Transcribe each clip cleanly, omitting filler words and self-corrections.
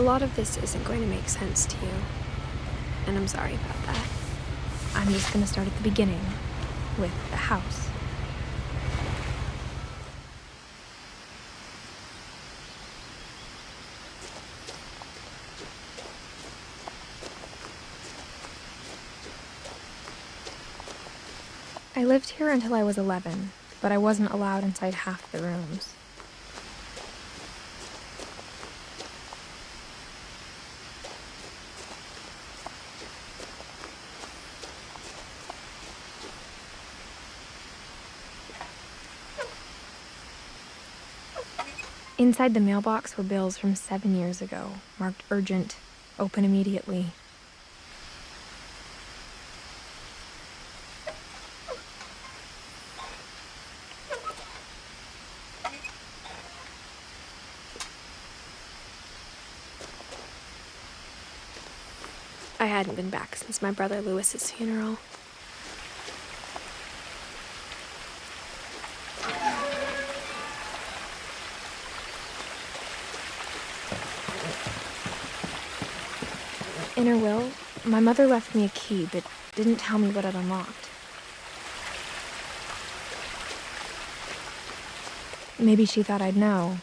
A lot of this isn't going to make sense to you, and I'm sorry about that. I'm just gonna start at the beginning, with the house. I lived here until I was 11, but I wasn't allowed inside half the rooms. Inside the mailbox were bills from 7 years ago, marked urgent, open immediately. I hadn't been back since my brother Lewis's funeral. In her will, my mother left me a key, but didn't tell me what it unlocked. Maybe she thought I'd know.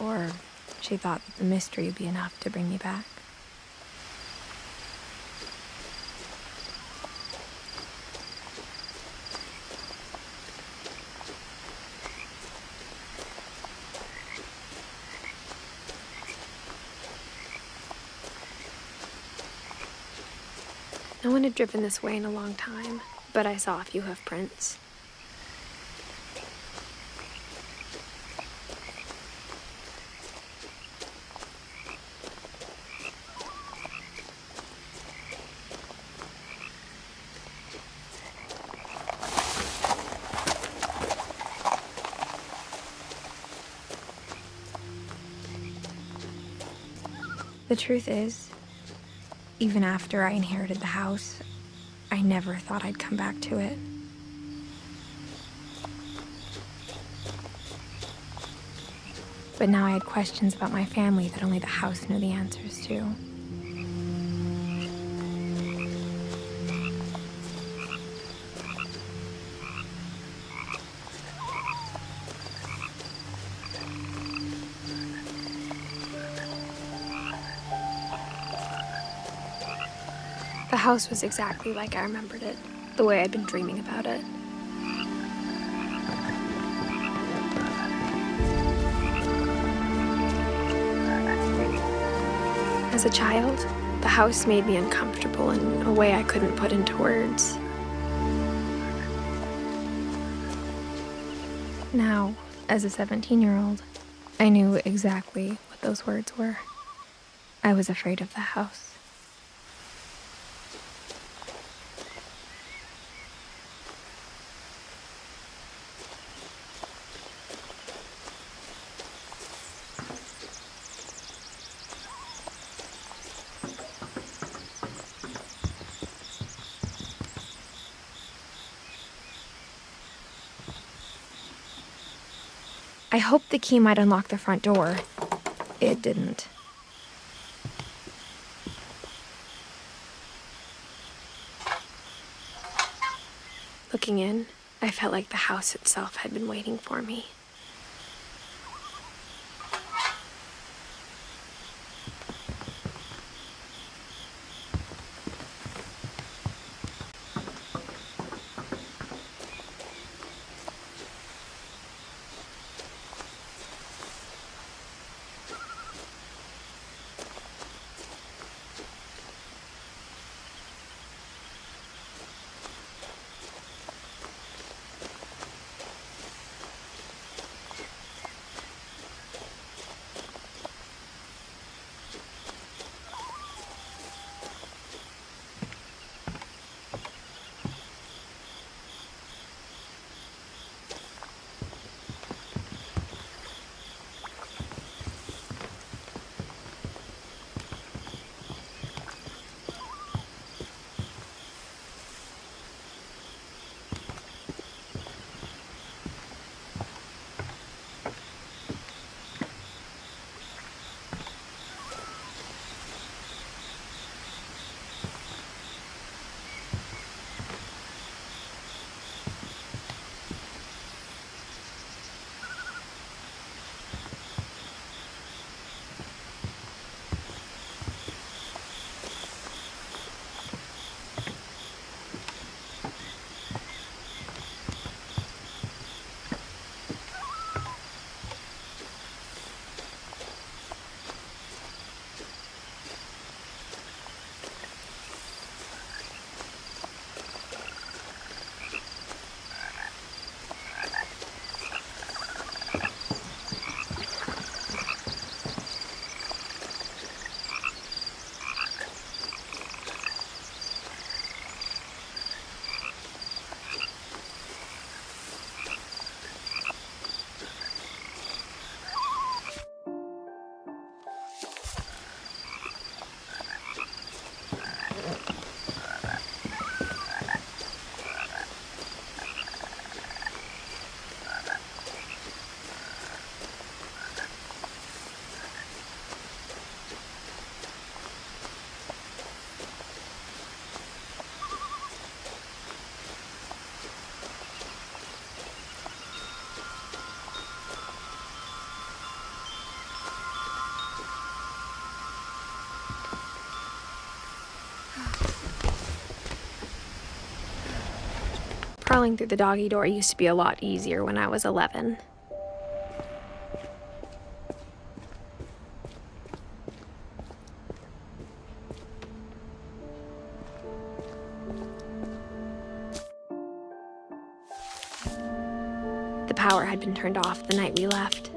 Or she thought that the mystery would be enough to bring me back. No one had driven this way in a long time, but I saw a few hoof prints. The truth is, even after I inherited the house, I never thought I'd come back to it. But now I had questions about my family that only the house knew the answers to. The house was exactly like I remembered it, the way I'd been dreaming about it. As a child, the house made me uncomfortable in a way I couldn't put into words. Now, as a 17-year-old, I knew exactly what those words were. I was afraid of the house. I hoped the key might unlock the front door. It didn't. Looking in, I felt like the house itself had been waiting for me. Crawling through the doggy door used to be a lot easier when I was 11. The power had been turned off the night we left.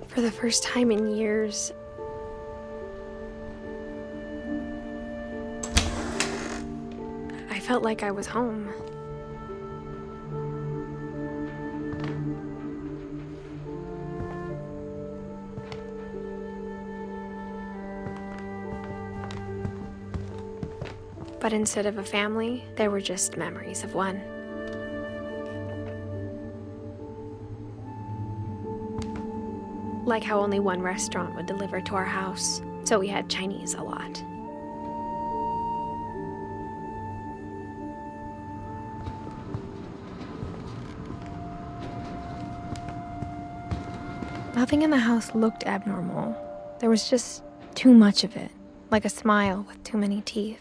For the first time in years, I felt like I was home. But instead of a family, there were just memories of one. Like how only one restaurant would deliver to our house, so we had Chinese a lot. Nothing in the house looked abnormal. There was just too much of it, like a smile with too many teeth.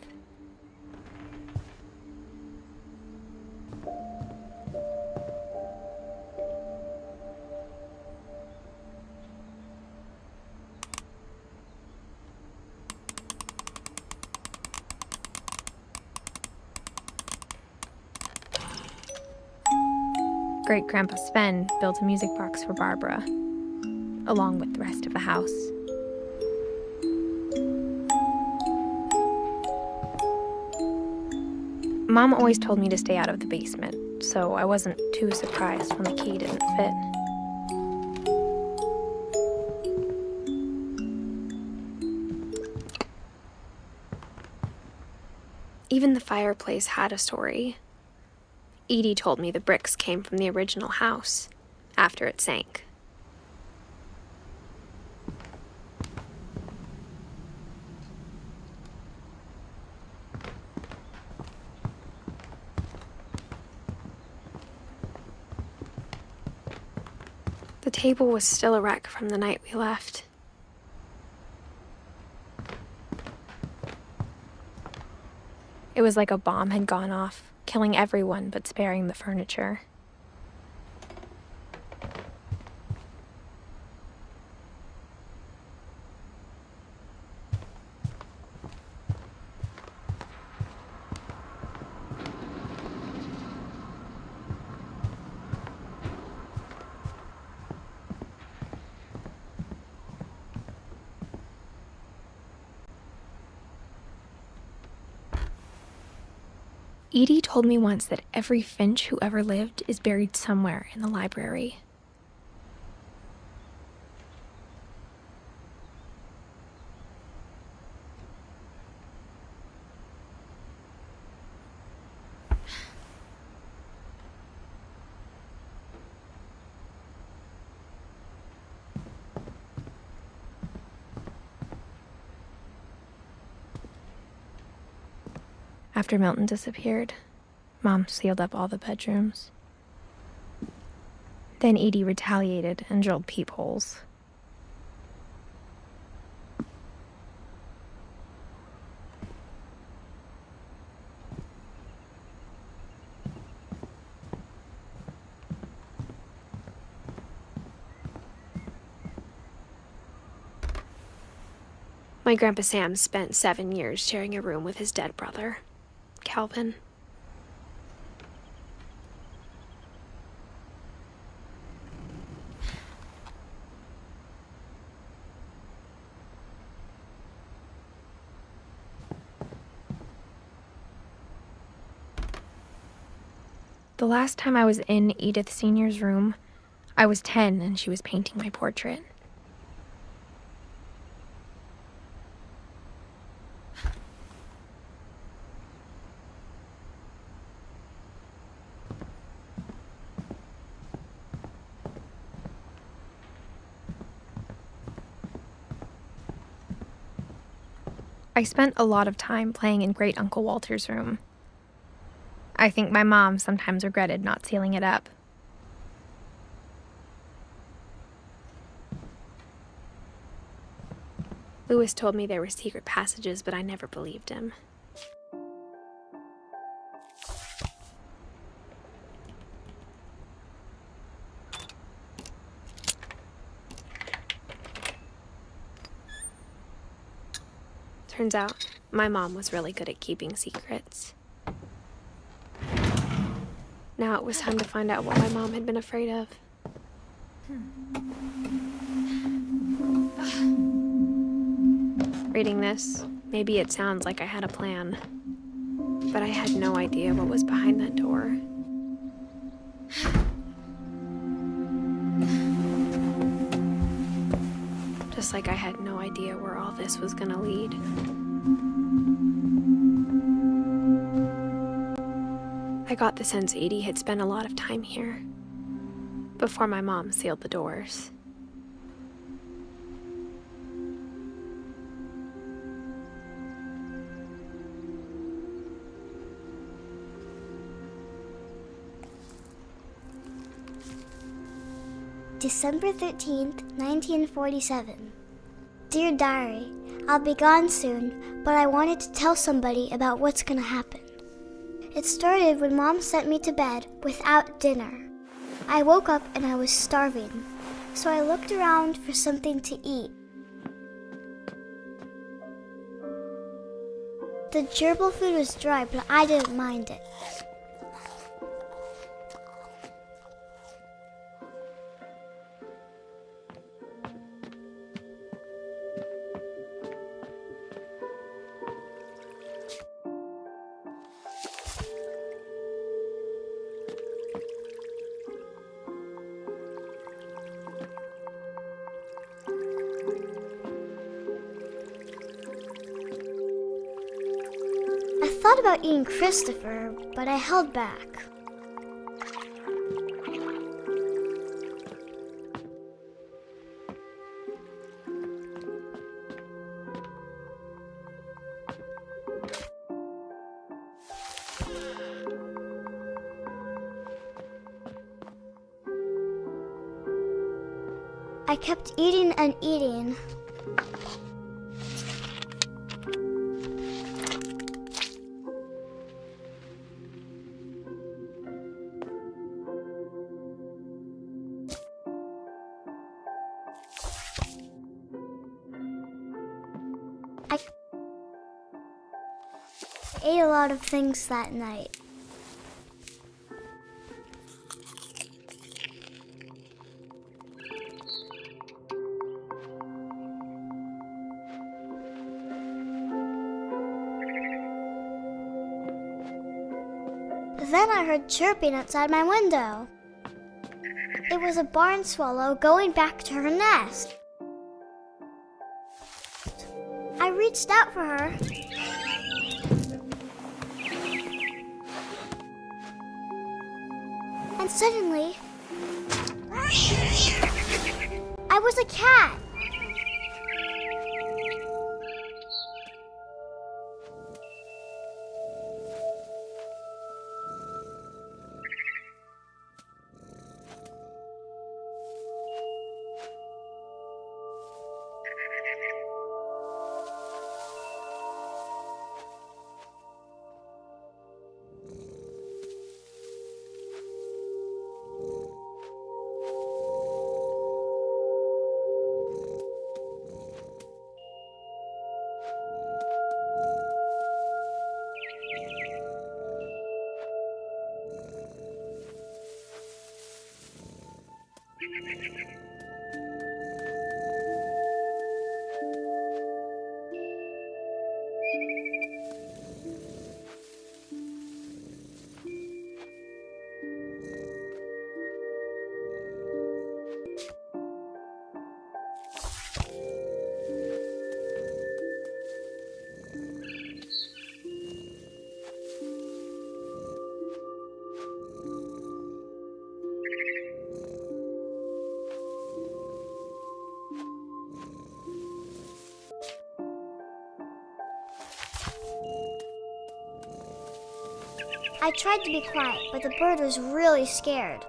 Great-Grandpa Sven built a music box for Barbara, along with the rest of the house. Mom always told me to stay out of the basement, so I wasn't too surprised when the key didn't fit. Even the fireplace had a story. Edie told me the bricks came from the original house, after it sank. The table was still a wreck from the night we left. It was like a bomb had gone off, killing everyone but sparing the furniture. Edie told me once that every Finch who ever lived is buried somewhere in the library. After Milton disappeared, Mom sealed up all the bedrooms. Then Edie retaliated and drilled peepholes. My Grandpa Sam spent 7 years sharing a room with his dead brother, Calvin. The last time I was in Edith Sr.'s room, I was 10 and she was painting my portrait. I spent a lot of time playing in Great Uncle Walter's room. I think my mom sometimes regretted not sealing it up. Lewis told me there were secret passages, but I never believed him. Turns out, my mom was really good at keeping secrets. Now it was time to find out what my mom had been afraid of. Reading this, maybe it sounds like I had a plan, but I had no idea what was behind that door. Just like I had no idea where all this was gonna lead. I got the sense Edie had spent a lot of time here, before my mom sealed the doors. December 13th, 1947. Dear Diary, I'll be gone soon, but I wanted to tell somebody about what's gonna happen. It started when Mom sent me to bed without dinner. I woke up and I was starving, so I looked around for something to eat. The gerbil food was dry, but I didn't mind it. I thought about eating Christopher, but I held back. I kept eating and eating. I ate a lot of things that night. Then I heard chirping outside my window. It was a barn swallow going back to her nest. I reached out for her. And suddenly, I was a cat. I tried to be quiet, but the bird was really scared.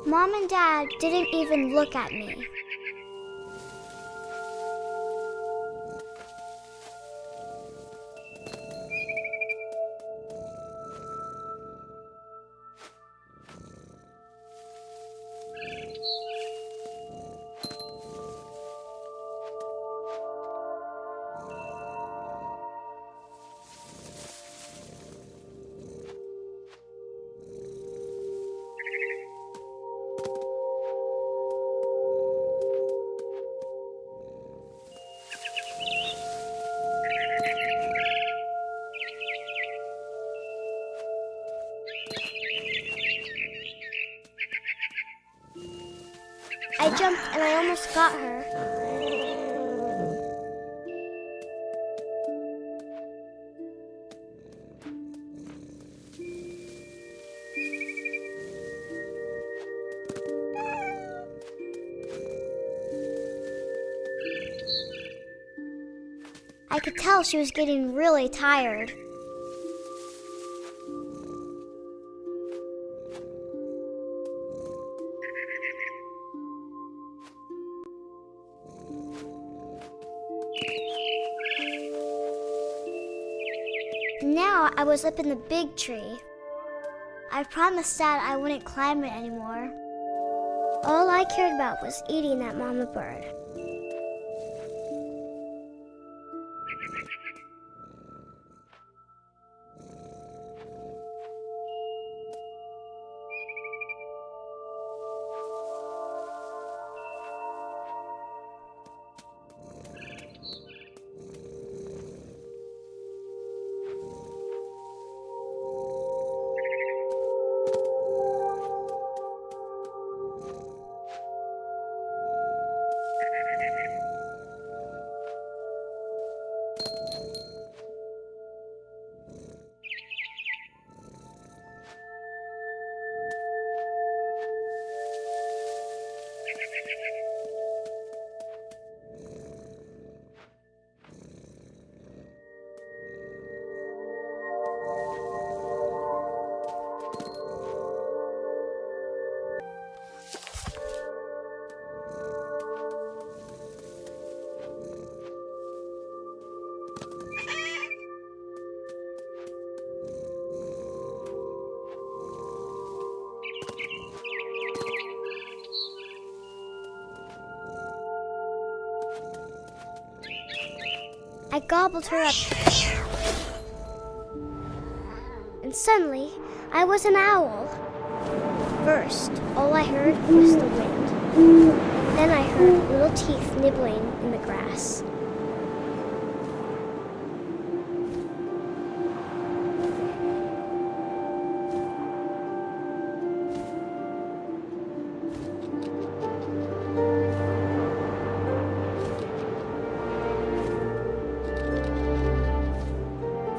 Mom and Dad didn't even look at me. I jumped and I almost got her. I could tell she was getting really tired. Now I was up in the big tree. I promised Dad I wouldn't climb it anymore. All I cared about was eating that mama bird. I gobbled her up. And suddenly, I was an owl. First, all I heard was the wind. Then I heard little teeth nibbling in the grass.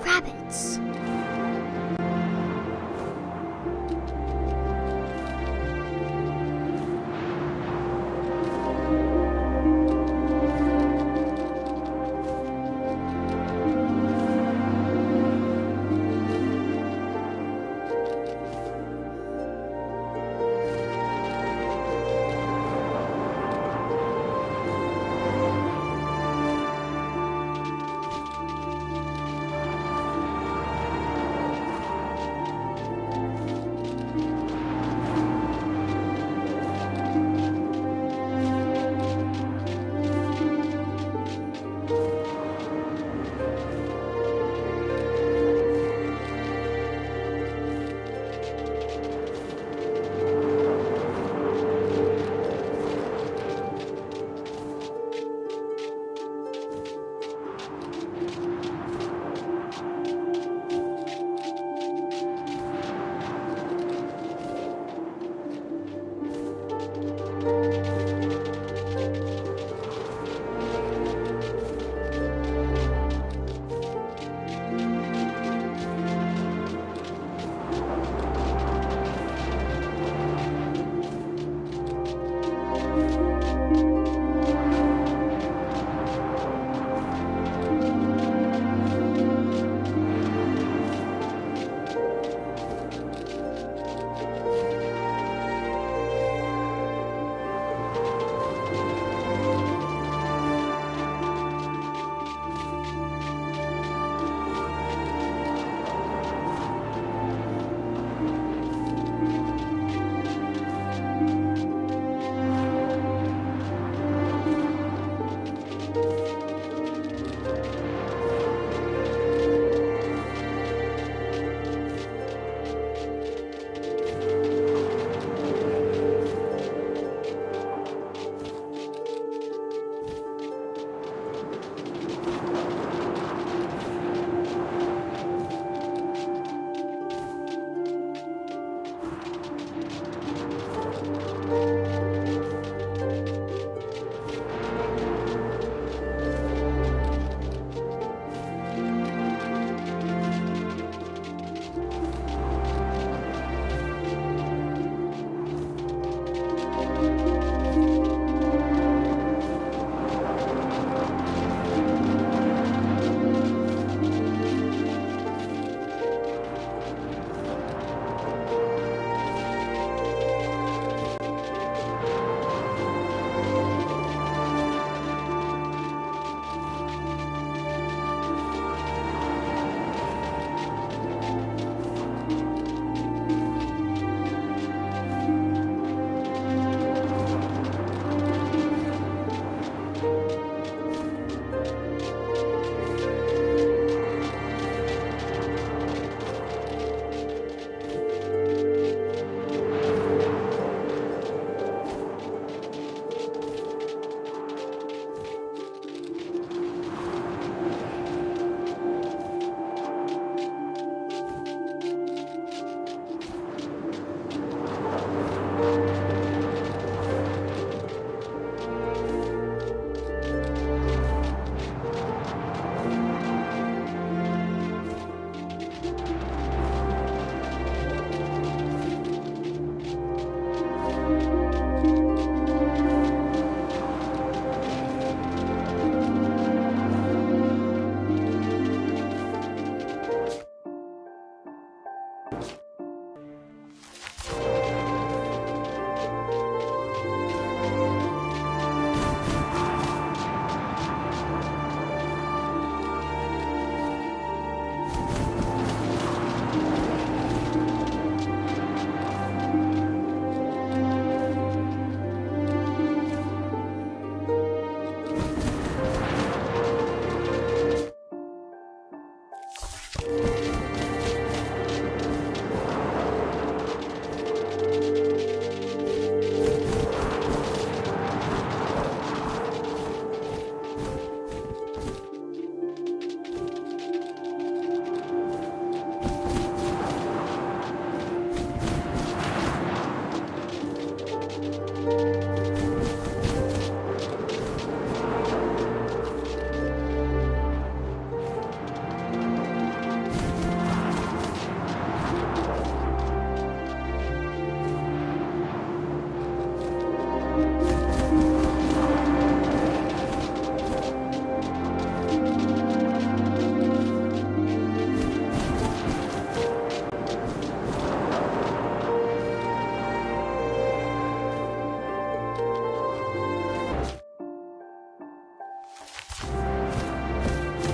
Rabbits.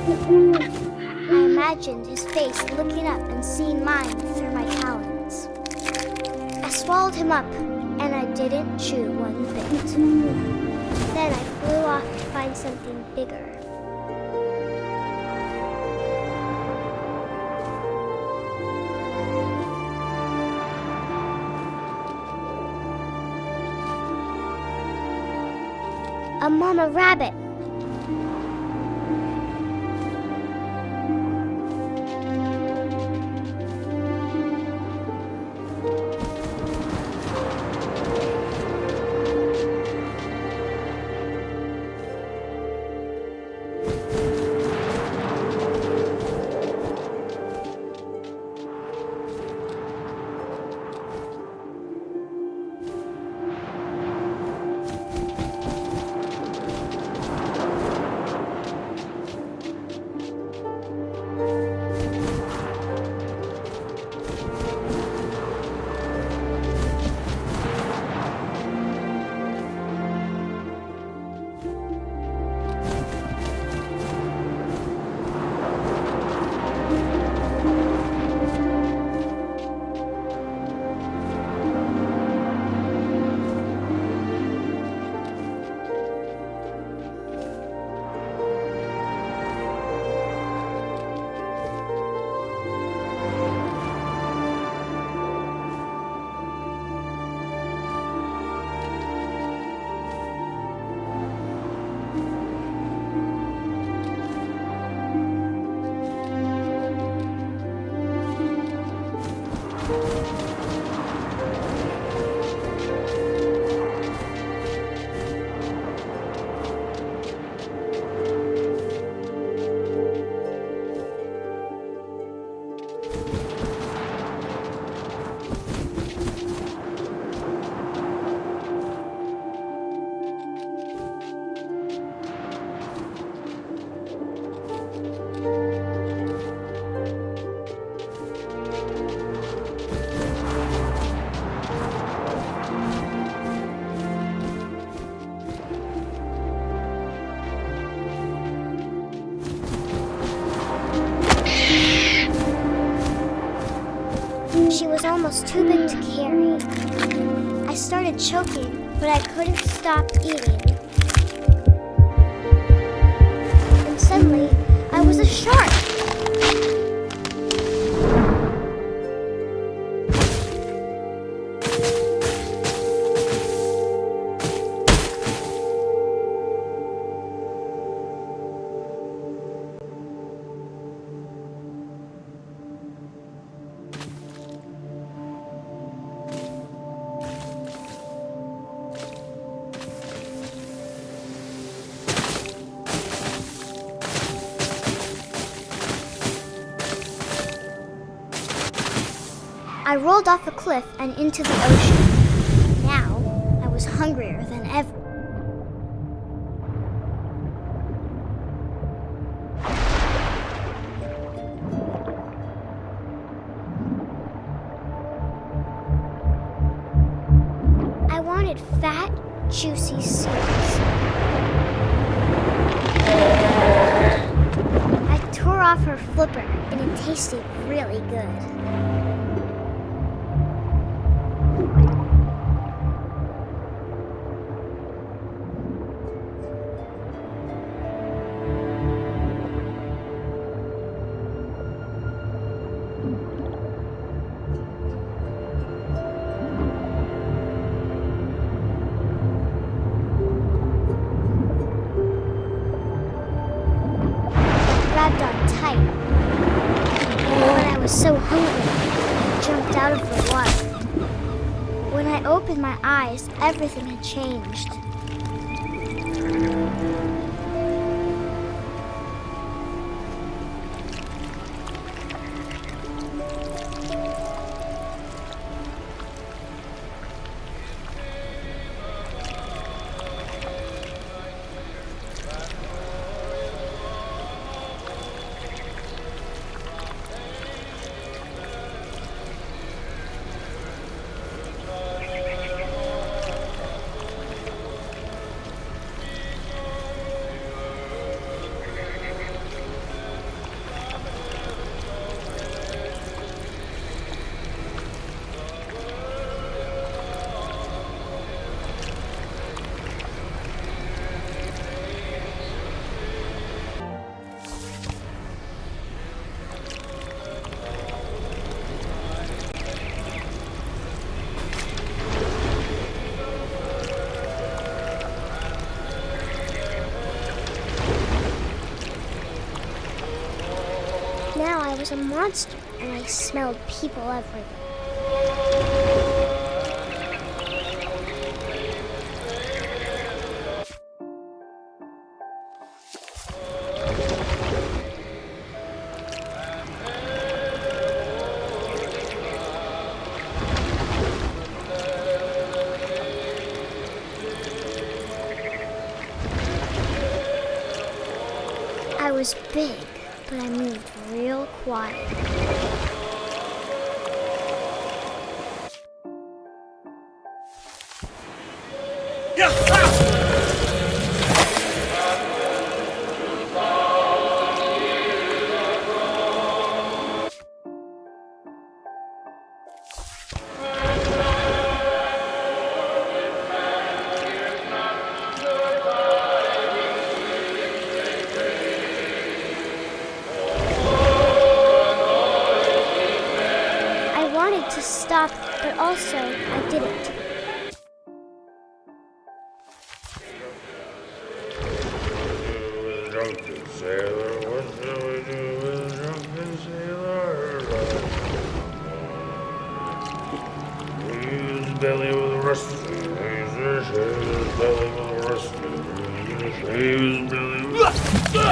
I imagined his face looking up and seeing mine through my talons. I swallowed him up, and I didn't chew one bit. Then I flew off to find something bigger. A mama rabbit. She was almost too big to carry. I started choking, but I couldn't stop eating. And suddenly, I was a shark. I rolled off a cliff and into the ocean. Now, I was hungrier than ever. I wanted fat, juicy seeds. I tore off her flipper, and it tasted really good. Grabbed on tight. And when I was so hungry, I jumped out of the water. When I opened my eyes, everything had changed. now I was a monster and I smelled people everywhere. I was big, but I moved real quiet. I wanted to stop, but also I didn't. Drunken sailor, what shall we do with a drunken sailor? His belly with a rusty razor, shave his belly with a rusty razor, shave his belly with the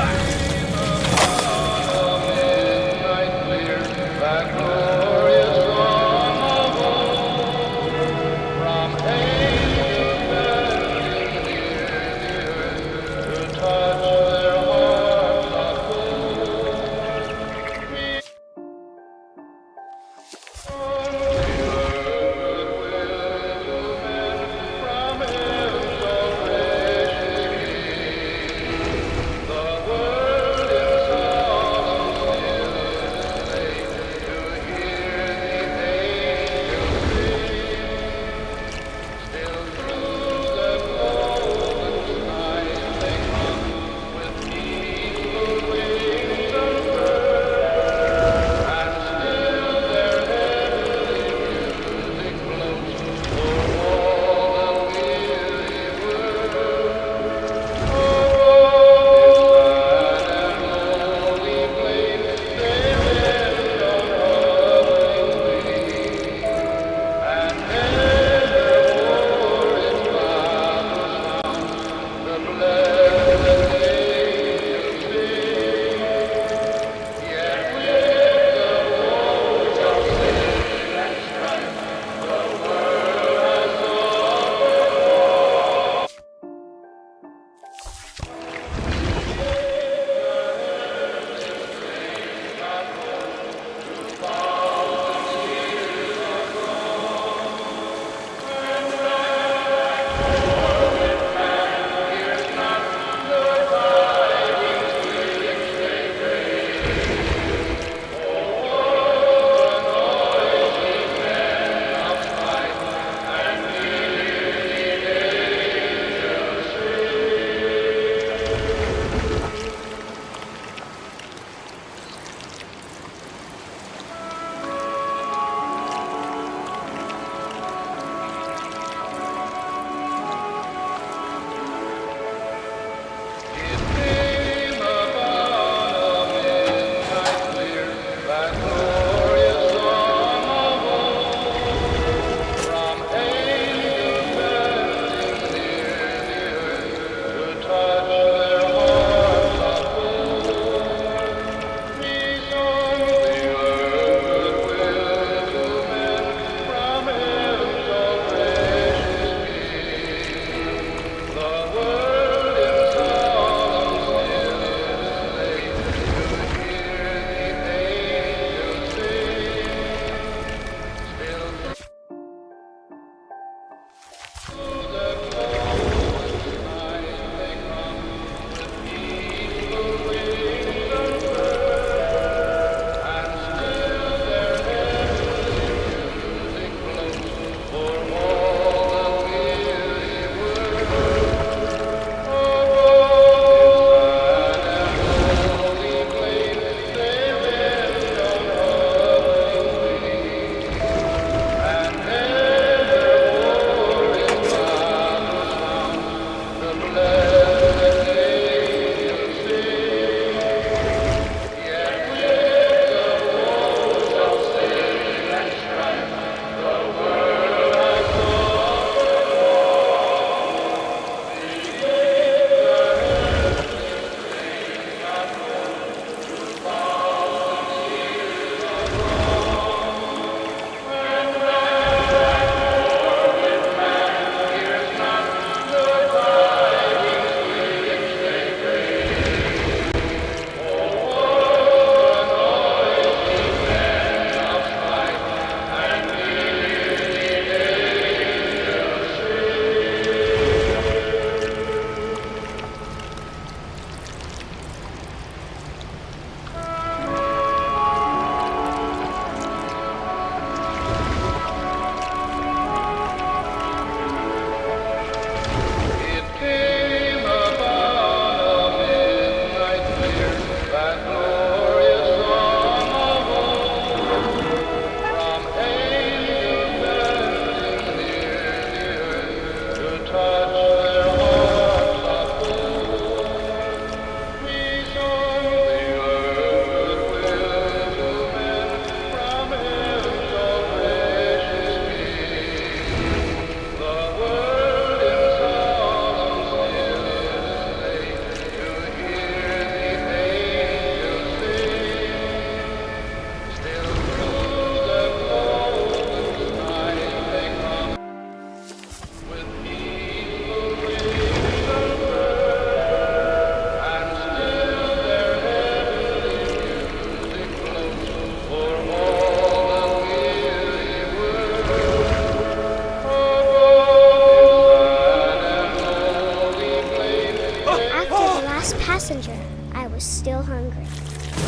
hungry.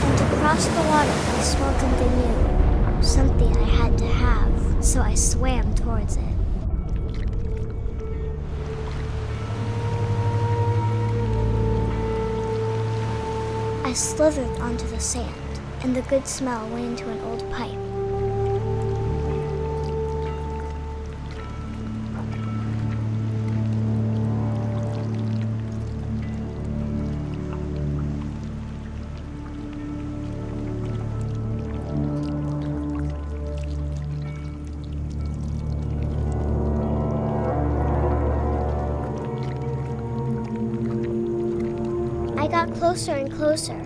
And to cross the water, I smelled something new. Something I had to have, so I swam towards it. I slithered onto the sand, and the good smell went into an old pipe. I got closer and closer.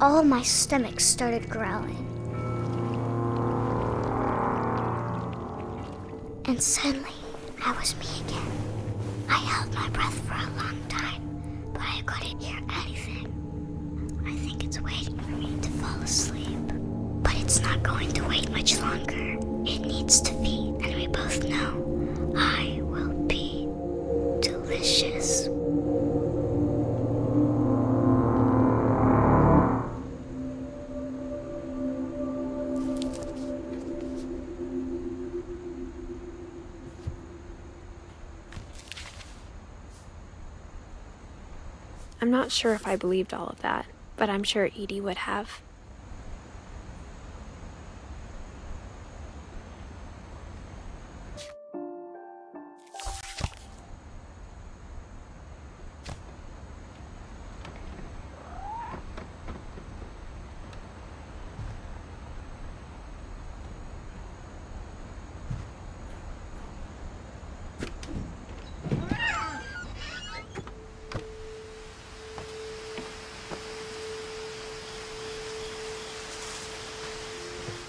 All of my stomach started growling. And suddenly, I was me again. I held my breath for a long time, but I couldn't hear anything. I think it's waiting for me to fall asleep. But it's not going to wait much longer. It needs to feed, and we both know I will be delicious. I'm not sure if I believed all of that, but I'm sure Edie would have.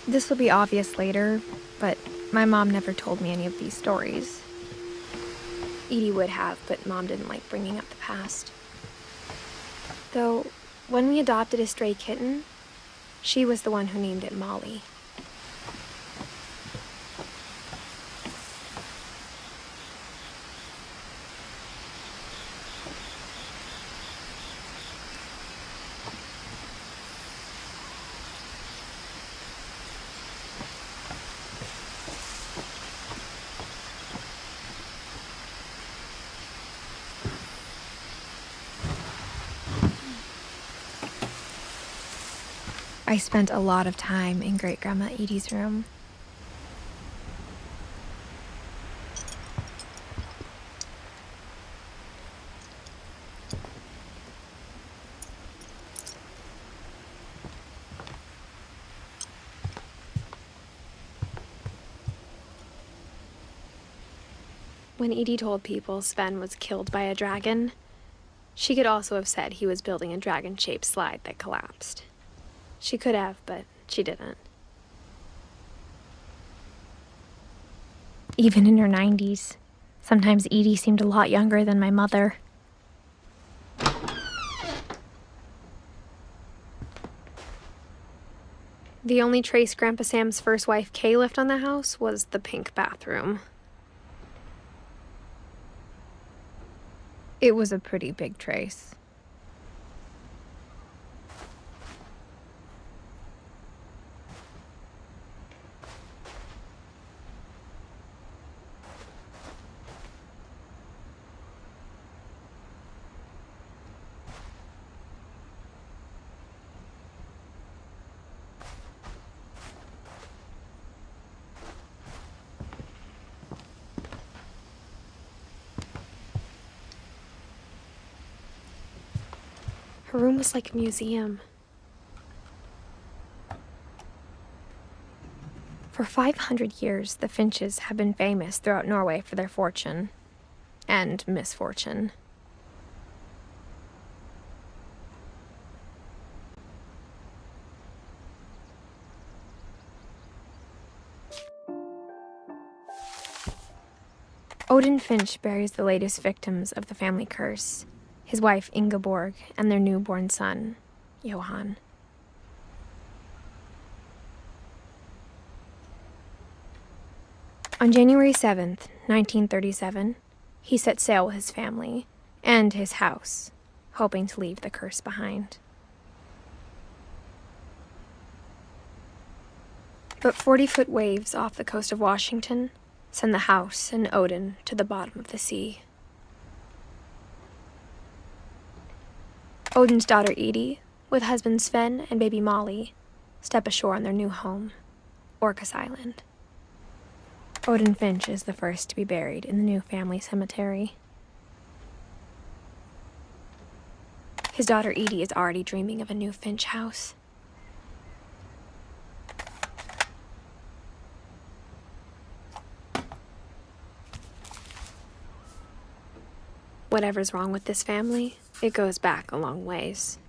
This will be obvious later, but my mom never told me any of these stories. Edie would have, but Mom didn't like bringing up the past. Though, when we adopted a stray kitten, she was the one who named it Molly. I spent a lot of time in Great-Grandma Edie's room. When Edie told people Sven was killed by a dragon, she could also have said he was building a dragon-shaped slide that collapsed. She could have, but she didn't. Even in her 90s, sometimes Edie seemed a lot younger than my mother. The only trace Grandpa Sam's first wife, Kay, left on the house was the pink bathroom. It was a pretty big trace. Her room was like a museum. For 500 years, the Finches have been famous throughout Norway for their fortune and misfortune. Odin Finch buries the latest victims of the family curse. his wife Ingeborg, and their newborn son, Johann. On January 7th, 1937, he set sail with his family and his house, hoping to leave the curse behind. But 40-foot waves off the coast of Washington send the house and Odin to the bottom of the sea. Odin's daughter Edie, with husband Sven and baby Molly, step ashore on their new home, Orcas Island. Odin Finch is the first to be buried in the new family cemetery. His daughter Edie is already dreaming of a new Finch house. Whatever's wrong with this family, it goes back a long ways.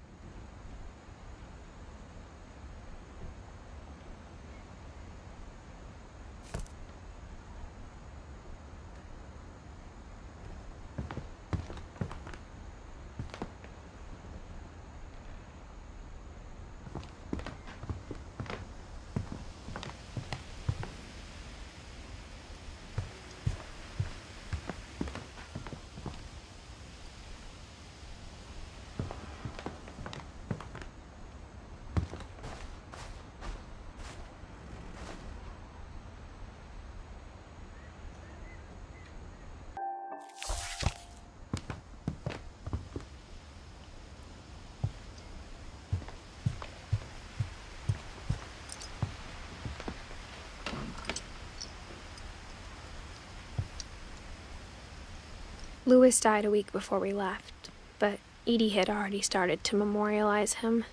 Louis died a week before we left, but Edie had already started to memorialize him.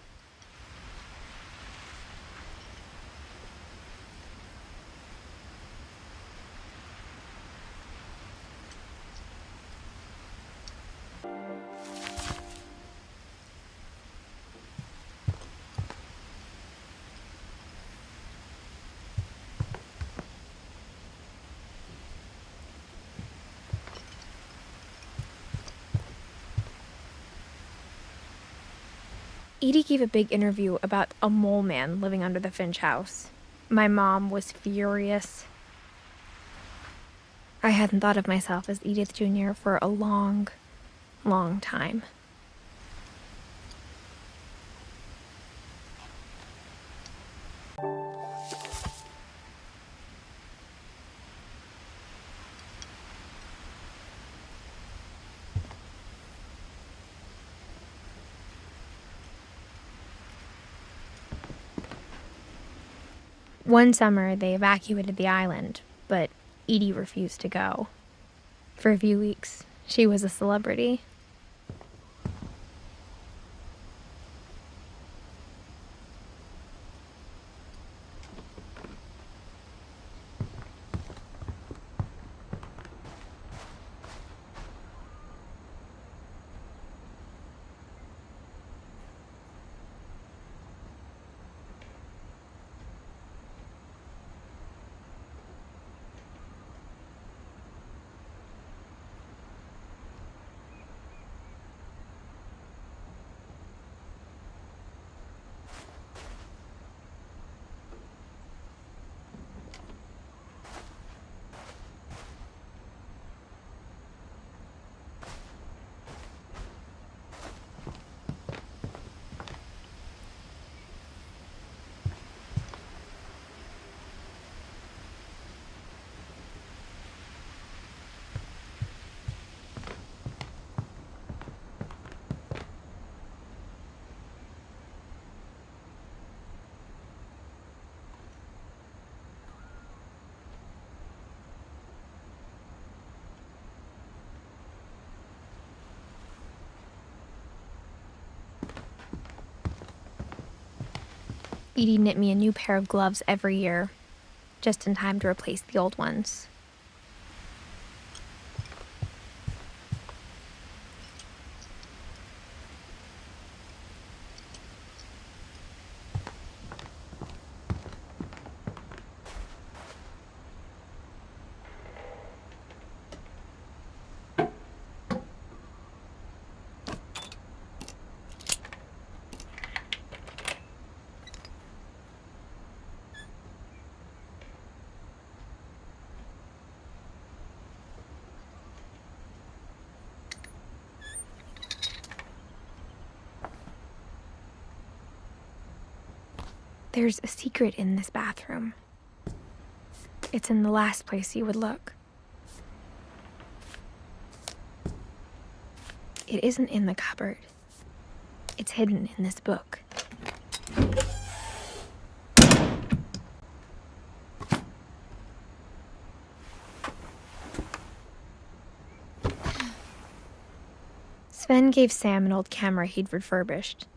Edie gave a big interview about a mole man living under the Finch house. My mom was furious. I hadn't thought of myself as Edith Jr. for a long, long time. One summer, they evacuated the island, but Edie refused to go. For a few weeks, she was a celebrity. Edie knit me a new pair of gloves every year, just in time to replace the old ones. There's a secret in this bathroom. It's in the last place you would look. It isn't in the cupboard. It's hidden in this book. Sven gave Sam an old camera he'd refurbished.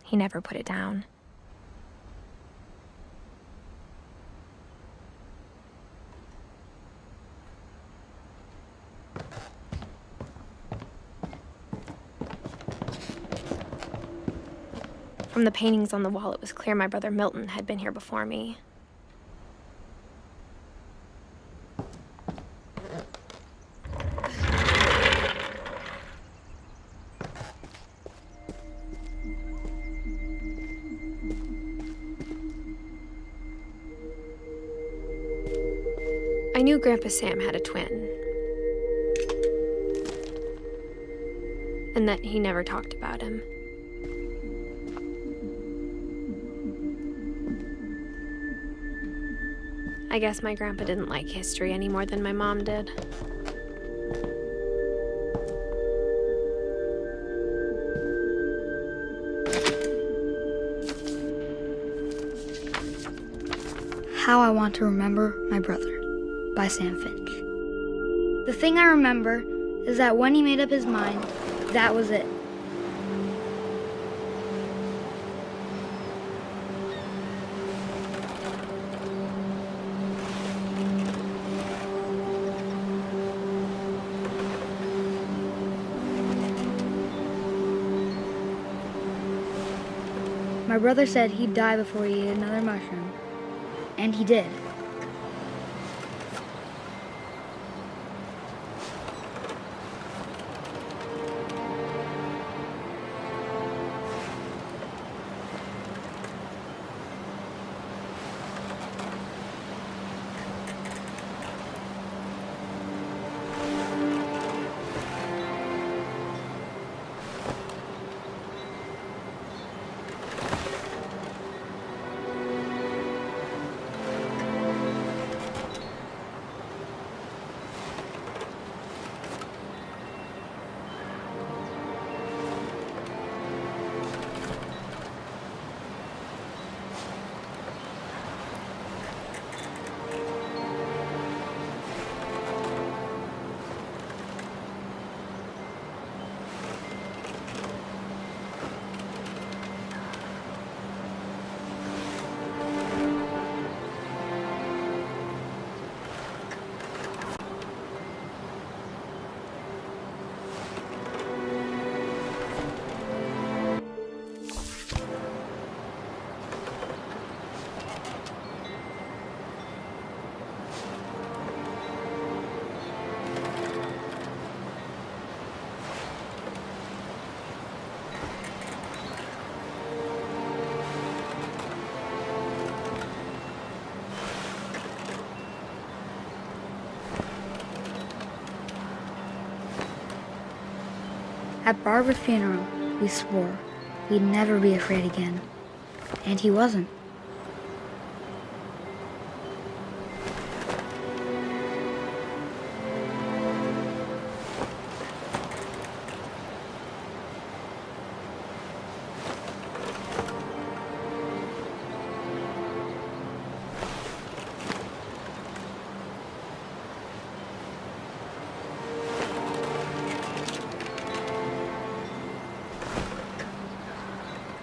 He never put it down. From the paintings on the wall, it was clear my brother Milton had been here before me. I knew Grandpa Sam had a twin, and that he never talked about him. I guess my grandpa didn't like history any more than my mom did. How I Want to Remember My Brother by Sam Finch. The thing I remember is that when he made up his mind, that was it. My brother said he'd die before he ate another mushroom, and he did. At Barbara's funeral, we swore we'd never be afraid again. And he wasn't.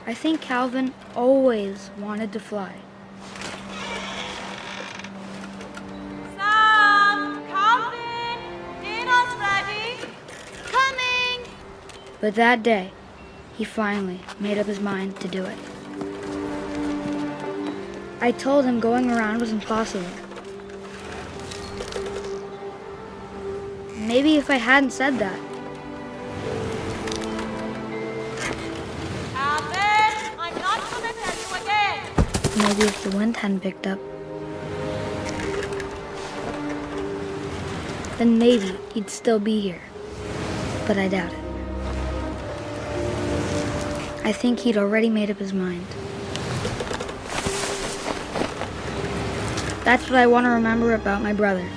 I think Calvin always wanted to fly. Sam! Calvin! Dinner's ready! Coming! But that day, he finally made up his mind to do it. I told him going around was impossible. Maybe if I hadn't said that, maybe if the wind hadn't picked up, then maybe he'd still be here. But I doubt it. I think he'd already made up his mind. That's what I want to remember about my brother.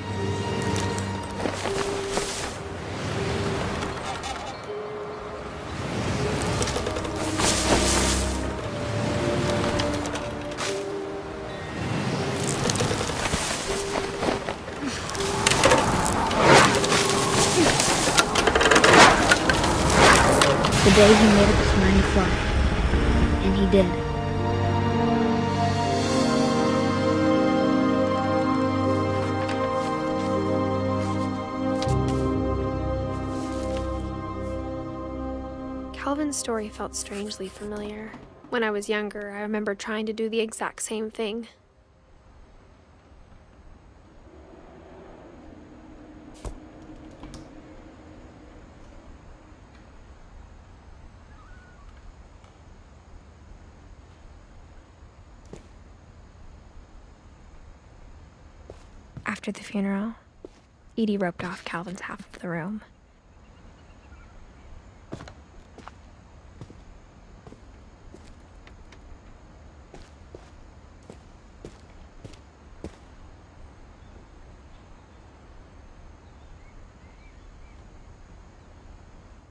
The day he made up his mind to fly. And he did. Calvin's story felt strangely familiar. When I was younger, I remember trying to do the exact same thing. After the funeral, Edie roped off Calvin's half of the room.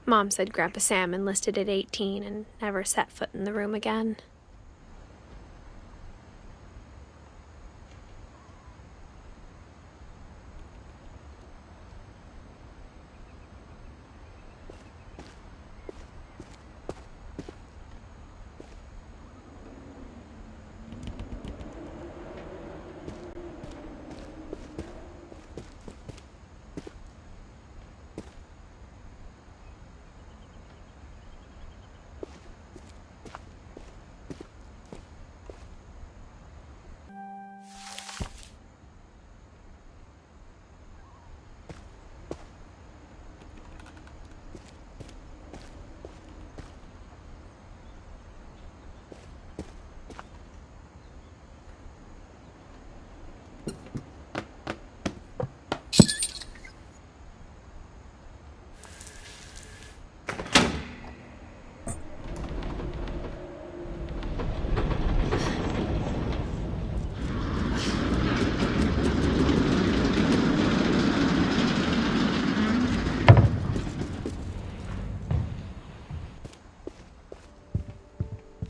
Mom said Grandpa Sam enlisted at 18 and never set foot in the room again.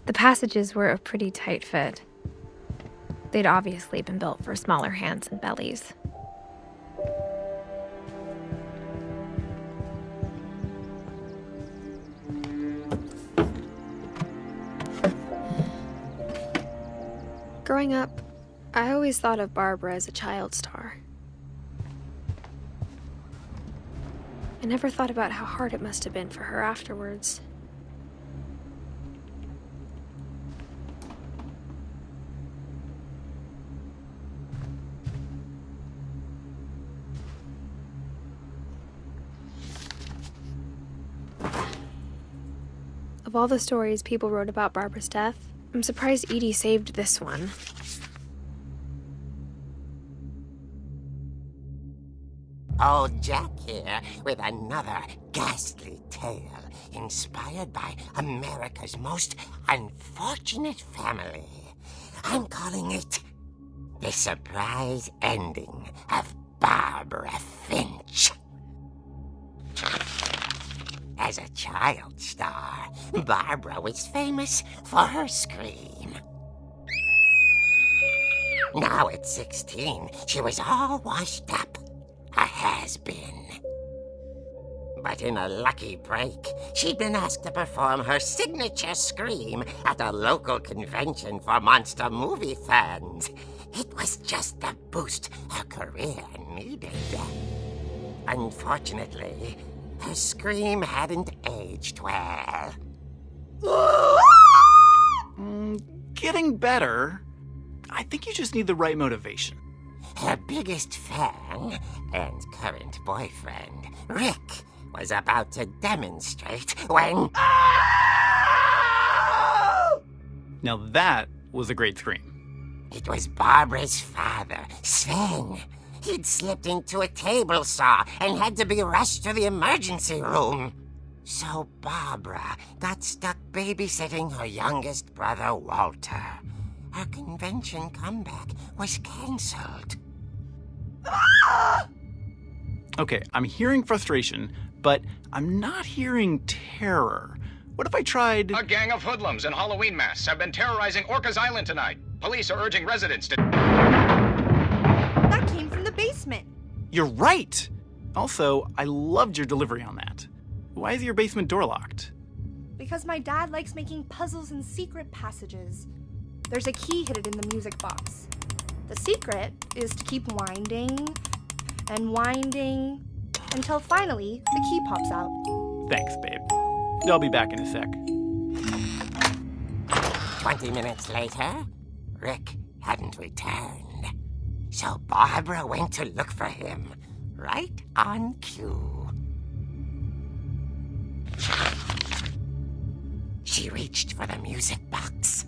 The passages were a pretty tight fit. They'd obviously been built for smaller hands and bellies. Growing up, I always thought of Barbara as a child star. I never thought about how hard it must have been for her afterwards. Of all the stories people wrote about Barbara's death, I'm surprised Edie saved this one. Old Jack here with another ghastly tale inspired by America's most unfortunate family. I'm calling it The Surprise Ending of Barbara Finch. As a child star, Barbara was famous for her scream. Now at 16, she was all washed up. A has-been. But in a lucky break, she'd been asked to perform her signature scream at a local convention for monster movie fans. It was just the boost her career needed. Unfortunately, her scream hadn't aged well. Getting better. I think you just need the right motivation. Her biggest fan and current boyfriend, Rick, was about to demonstrate when... Now that was a great scream. It was Barbara's father, Sven. He'd slipped into a table saw and had to be rushed to the emergency room. So Barbara got stuck babysitting her youngest brother, Walter. her convention comeback was cancelled. Okay, I'm hearing frustration, but I'm not hearing terror. What if I tried... A gang of hoodlums in Halloween masks have been terrorizing Orcas Island tonight. Police are urging residents to... That came from the basement. You're right! Also, I loved your delivery on that. Why is your basement door locked? Because my dad likes making puzzles and secret passages. There's a key hidden in the music box. The secret is to keep winding and winding until finally the key pops out. Thanks, babe. I'll be back in a sec. 20 minutes later, Rick hadn't returned. So Barbara went to look for him, right on cue. She reached for the music box.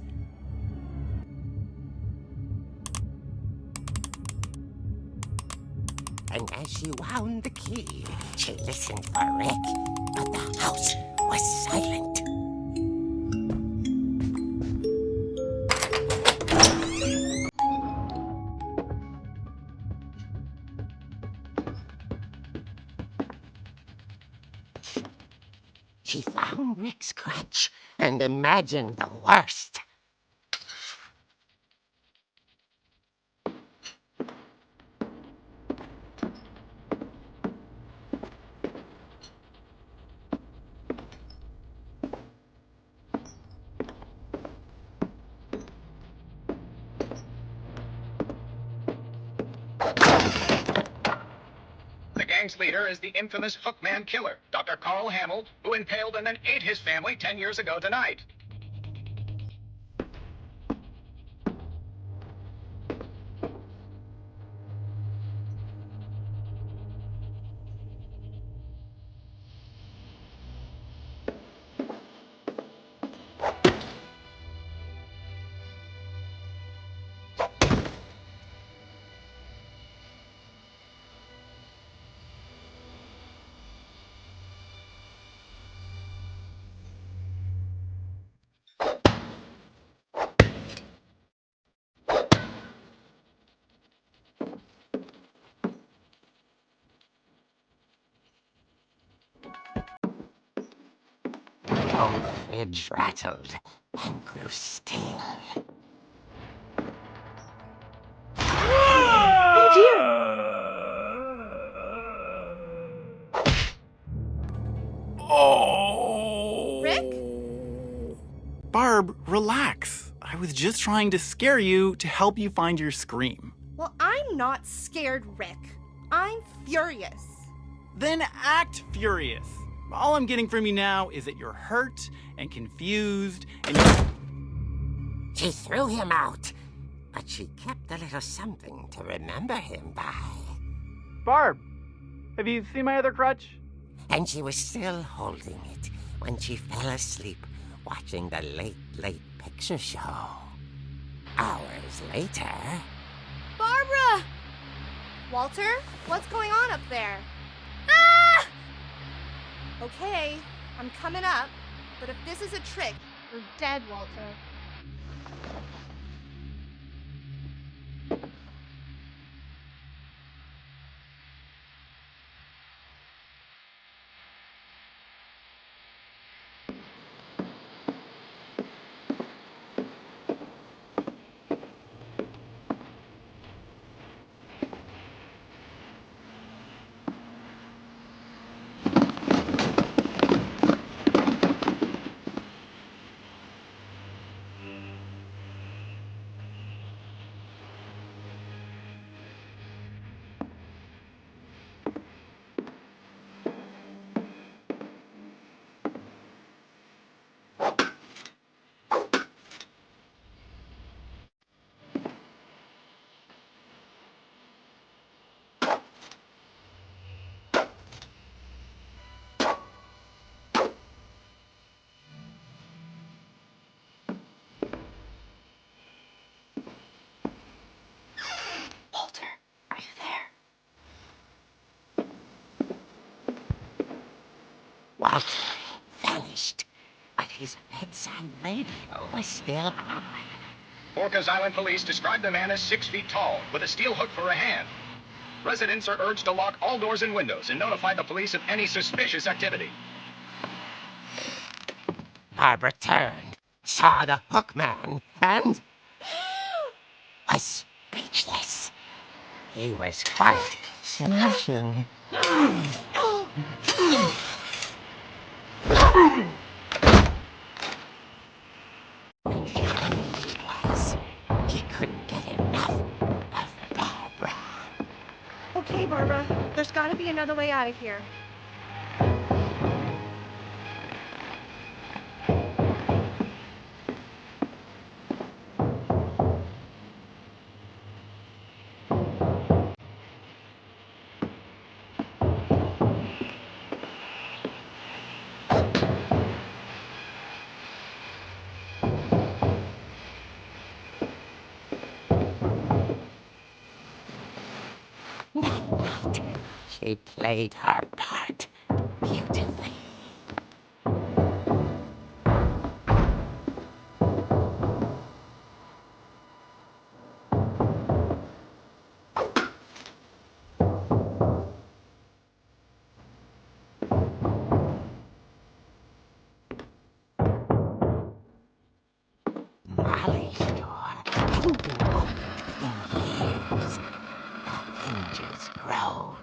And as she wound the key, she listened for Rick, but the house was silent. She found Rick's crutch and imagined the worst. The gang's leader is the infamous Hookman killer, Dr. Carl Hamill, who impaled and then ate his family 10 years ago tonight. The fridge rattled and grew still. Oh! Rick? Barb, relax. I was just trying to scare you to help you find your scream. Well, I'm not scared, Rick. I'm furious. Then act furious. All I'm getting from you now is that you're hurt and confused and you're... She threw him out, but she kept a little something to remember him by. Barb, have you seen my other crutch? And she was still holding it when she fell asleep watching the late picture show. Hours later... Barbara! Walter, what's going on up there? Ah! Okay, I'm coming up, but if this is a trick, you're dead, Walter. Walter vanished, but his bedside radio was still on. Orcas Island police describe the man as 6 feet tall, with a steel hook for a hand. Residents are urged to lock all doors and windows and notify the police of any suspicious activity. Barbara turned, saw the hook man, and was speechless. He was quite smashing. He couldn't get enough of Barbara. Okay, Barbara, there's gotta be another way out of here. She played her part beautifully. Molly's door hadn't been opened in years. The hinges groaned.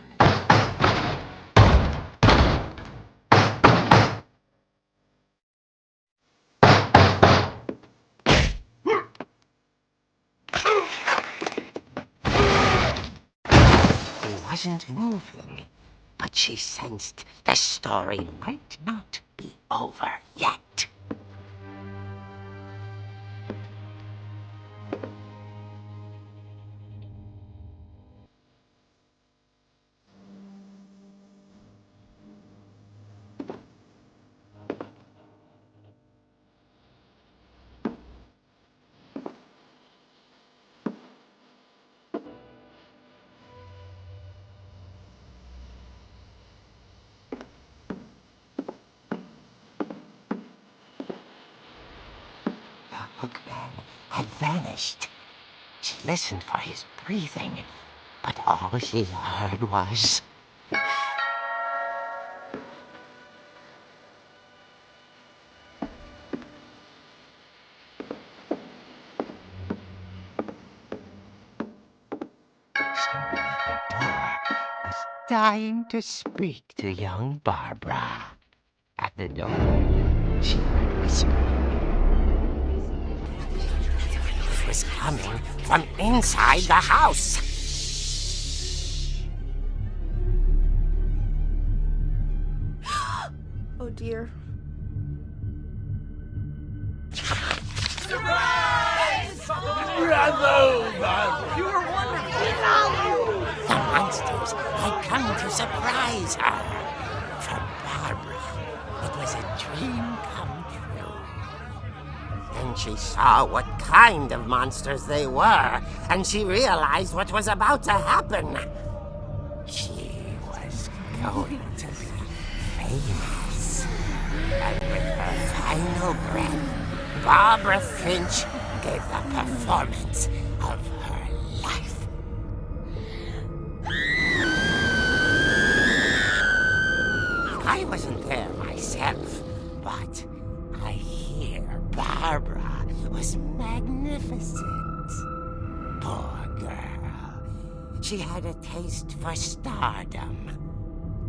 He wasn't moving, but she sensed the story might not be over yet. The hookman had vanished. She listened for his breathing, but all she heard was... Someone at the door was dying to speak to young Barbara. At the door, she heard whispering. It was coming from inside the house. Oh dear. The monsters had come to surprise her. For Barbara, it was a dream come true. Then she saw what kind of monsters they were, and she realized what was about to happen. She was going to be famous. And with her final breath, Barbara Flinch gave the performance of her life. I wasn't there myself, but I hear Barbara was magnificent. Poor girl. She had a taste for stardom.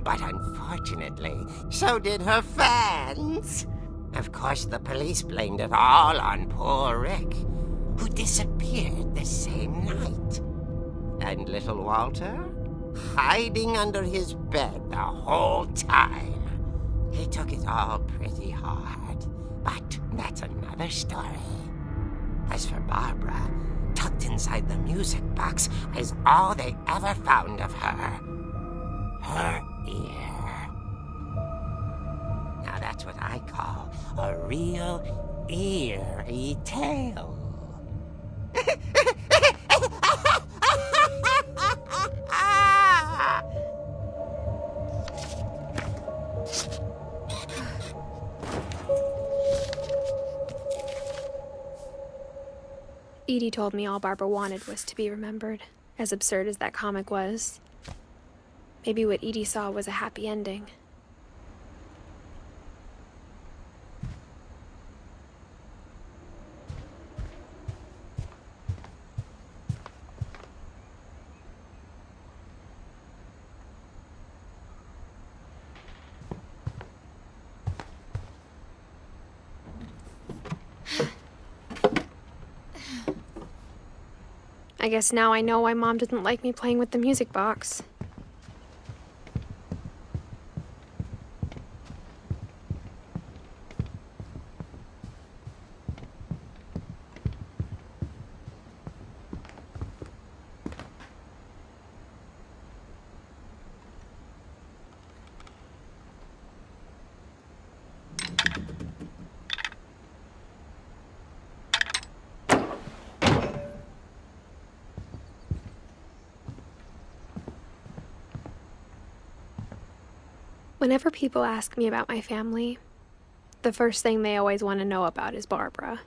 But unfortunately, so did her fans. Of course, the police blamed it all on poor Rick, who disappeared the same night. And little Walter? Hiding under his bed the whole time. He took it all pretty hard, but that's another story. As for Barbara, tucked inside the music box is all they ever found of her. Her ear. Now that's what I call a real eerie tale. Edie told me all Barbara wanted was to be remembered, as absurd as that comic was. Maybe what Edie saw was a happy ending. I guess now I know why Mom didn't like me playing with the music box. Whenever people ask me about my family, the first thing they always want to know about is Barbara.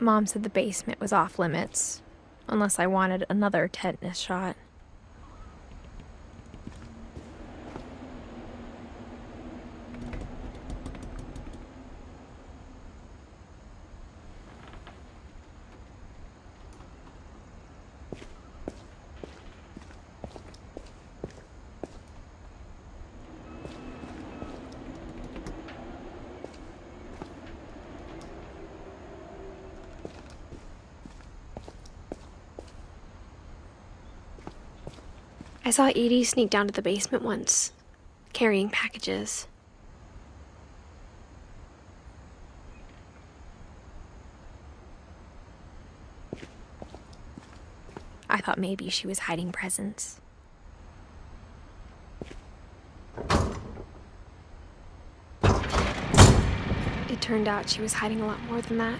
Mom said the basement was off limits, unless I wanted another tetanus shot. I saw Edie sneak down to the basement once, carrying packages. I thought maybe she was hiding presents. It turned out she was hiding a lot more than that.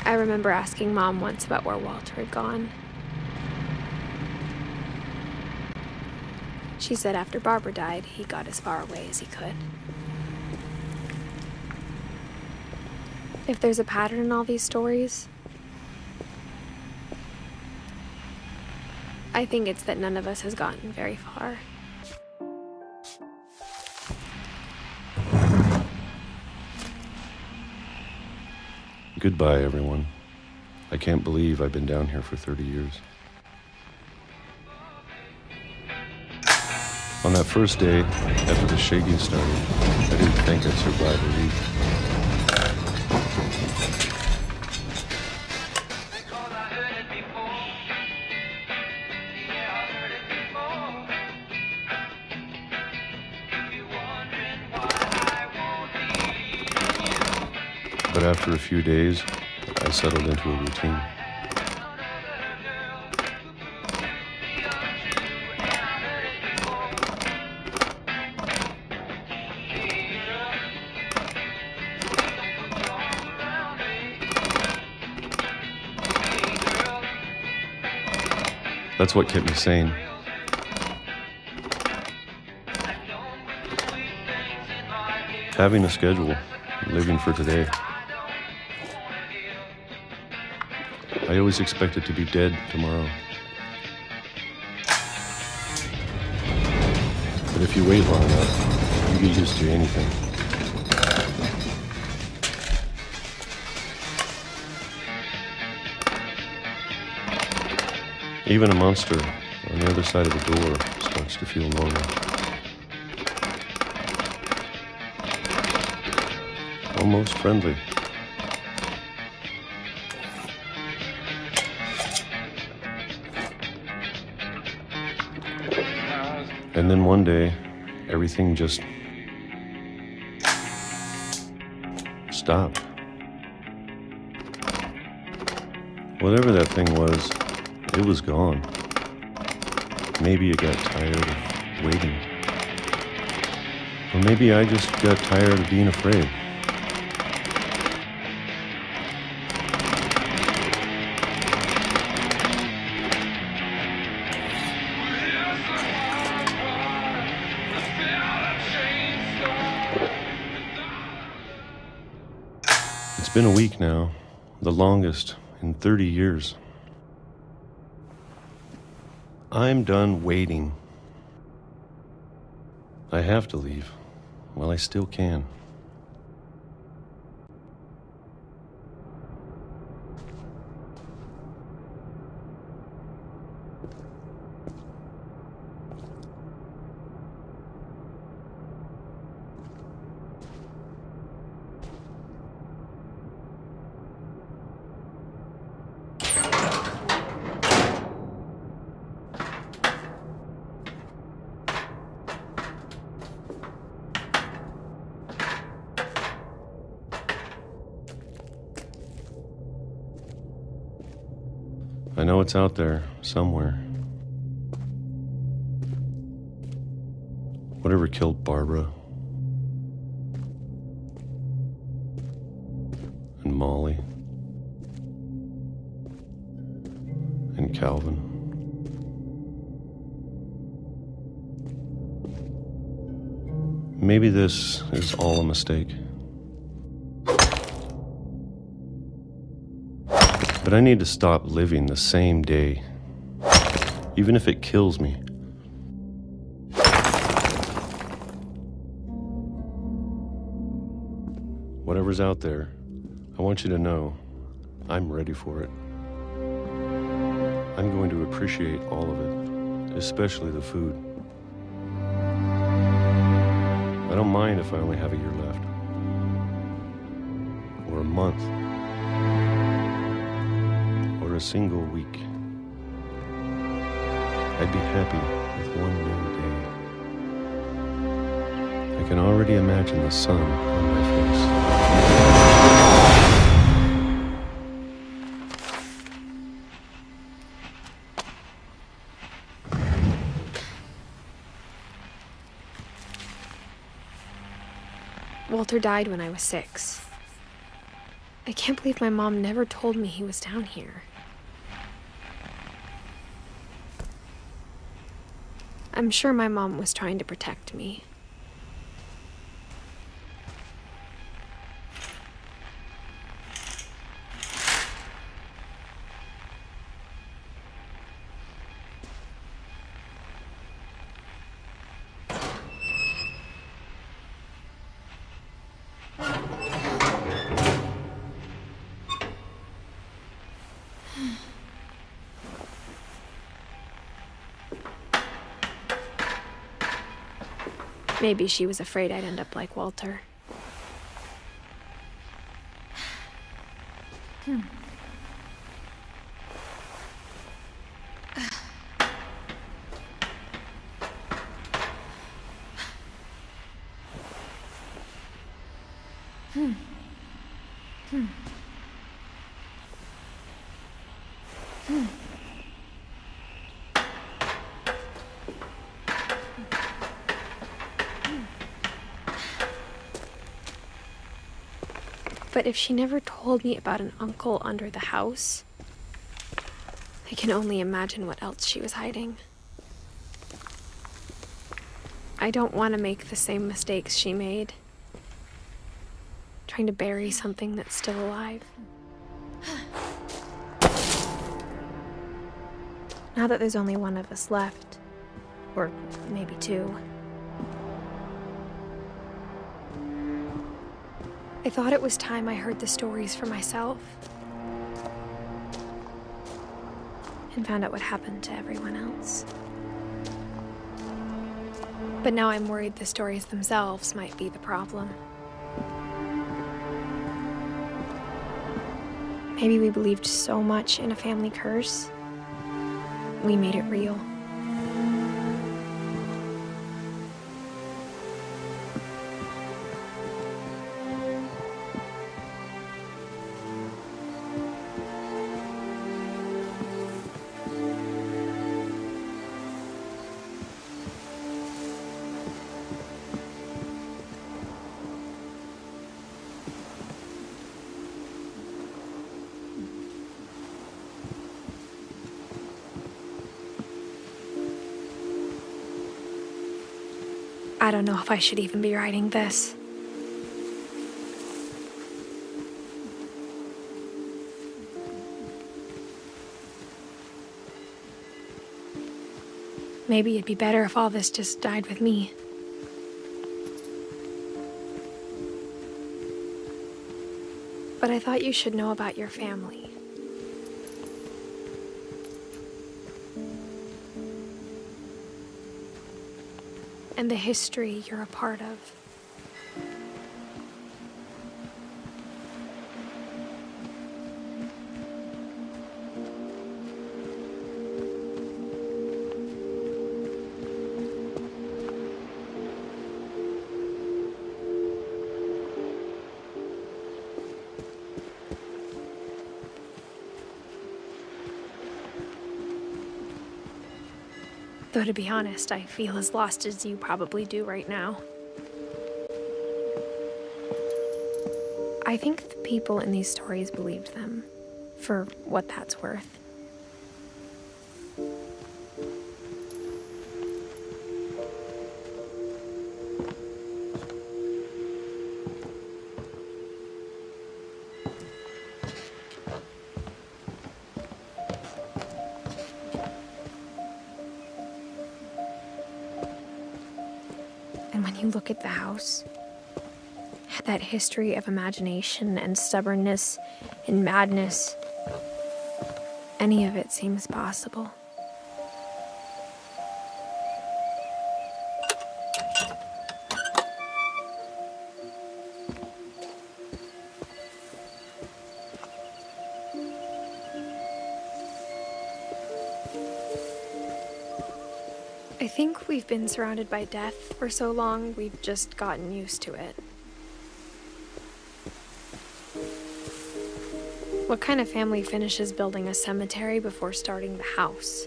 I remember asking Mom once about where Walter had gone. She said after Barbara died, he got as far away as he could. If there's a pattern in all these stories, I think it's that none of us has gotten very far. Goodbye, everyone. I can't believe I've been down here for 30 years. On that first day, after the shaking started, I didn't think I'd survive a week. But after a few days, I settled into a routine. That's what kept me sane. Having a schedule, living for today. I always expected to be dead tomorrow. But if you wait long enough, you get used to anything. Even a monster on the other side of the door starts to feel normal. Almost friendly. And then one day, everything just stopped. Whatever that thing was, it was gone. Maybe it got tired of waiting. Or maybe I just got tired of being afraid. It's been a week now, the longest in 30 years. I'm done waiting. I have to leave while I still can. I know it's out there, somewhere. Whatever killed Barbara and Molly and Calvin. Maybe this is all a mistake. But I need to stop living the same day, even if it kills me. Whatever's out there, I want you to know I'm ready for it. I'm going to appreciate all of it, especially the food. I don't mind if I only have a year left, or a month, or a single week. I'd be happy with one new day. I can already imagine the sun on my face. Walter died when I was 6. I can't believe my mom never told me he was down here. I'm sure my mom was trying to protect me. Maybe she was afraid I'd end up like Walter. But if she never told me about an uncle under the house, I can only imagine what else she was hiding. I don't want to make the same mistakes she made, trying to bury something that's still alive. Now that there's only one of us left, or maybe two, I thought it was time I heard the stories for myself and found out what happened to everyone else. But now I'm worried the stories themselves might be the problem. Maybe we believed so much in a family curse, we made it real. I don't know if I should even be writing this. Maybe it'd be better if all this just died with me. But I thought you should know about your family. And the history you're a part of. Though to be honest, I feel as lost as you probably do right now. I think the people in these stories believed them, for what that's worth. And when you look at the house, that history of imagination and stubbornness and madness, any of it seems possible. I think we've been surrounded by death for so long, we've just gotten used to it. What kind of family finishes building a cemetery before starting the house?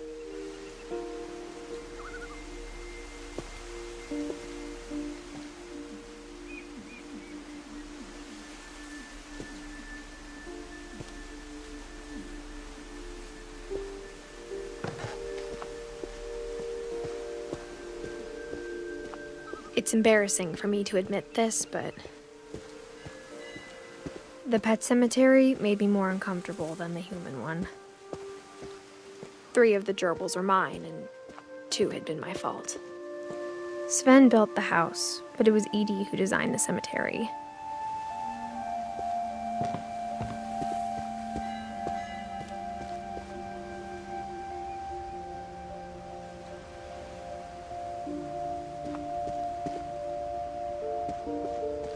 It's embarrassing for me to admit this, but the pet cemetery made me more uncomfortable than the human one. 3 of the gerbils were mine, and 2 had been my fault. Sven built the house, but it was Edie who designed the cemetery.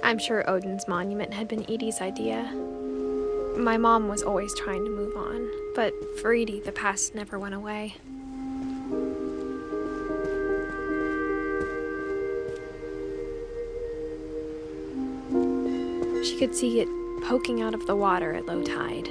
I'm sure Odin's monument had been Edie's idea. My mom was always trying to move on, but for Edie, the past never went away. She could see it poking out of the water at low tide.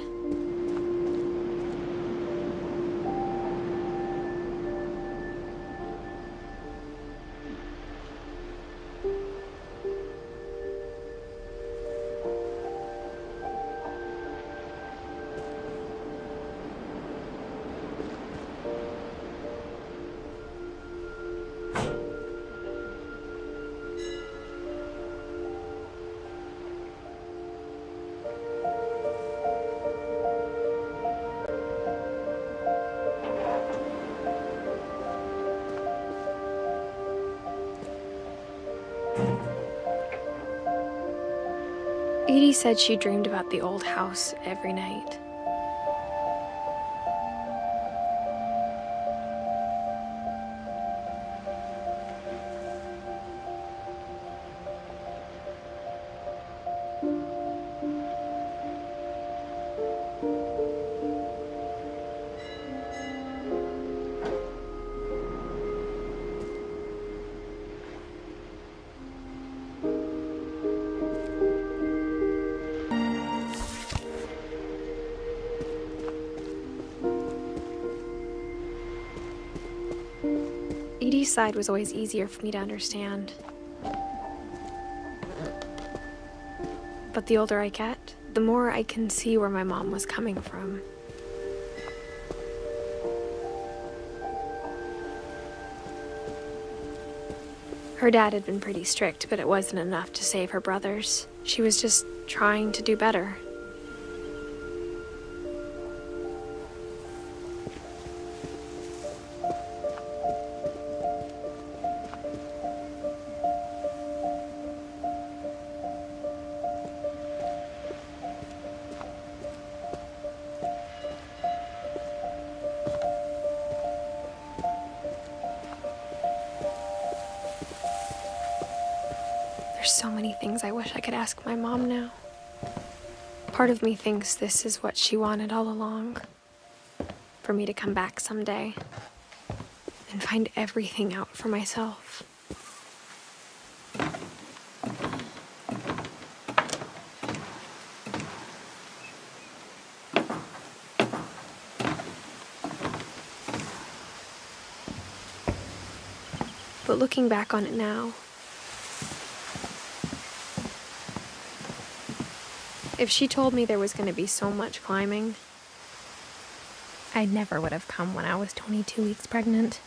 Edie said she dreamed about the old house every night. Edie's side was always easier for me to understand. But the older I get, the more I can see where my mom was coming from. Her dad had been pretty strict, but it wasn't enough to save her brothers. She was just trying to do better. There's so many things I wish I could ask my mom now. Part of me thinks this is what she wanted all along. For me to come back someday and find everything out for myself. But looking back on it now, if she told me there was going to be so much climbing, I never would have come when I was 22 weeks pregnant.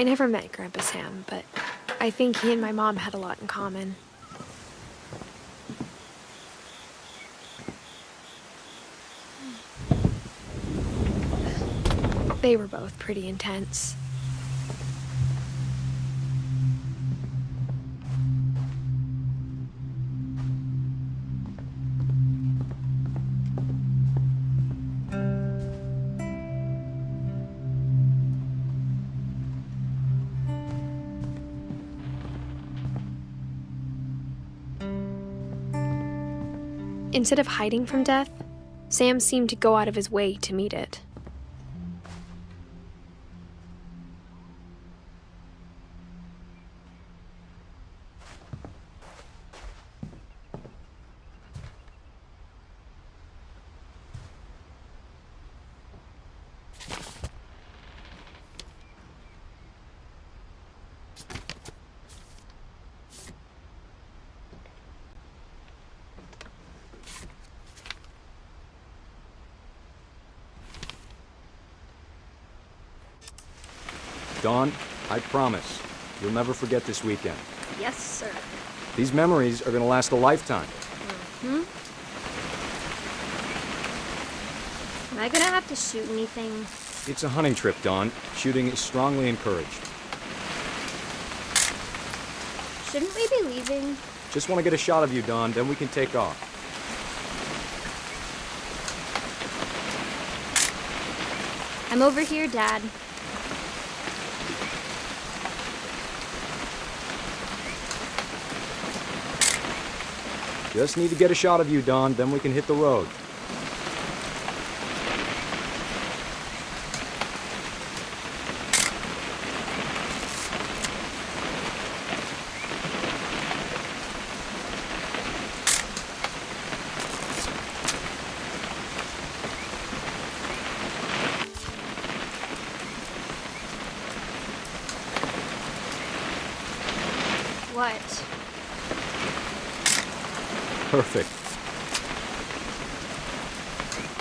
I never met Grandpa Sam, but I think he and my mom had a lot in common. They were both pretty intense. Instead of hiding from death, Sam seemed to go out of his way to meet it. Dawn, I promise, you'll never forget this weekend. Yes, sir. These memories are gonna last a lifetime. Am I gonna have to shoot anything? It's a hunting trip, Dawn. Shooting is strongly encouraged. Shouldn't we be leaving? Just want to get a shot of you, Dawn, then we can take off. I'm over here, Dad. Just need to get a shot of you, Dawn, then we can hit the road. What? Perfect.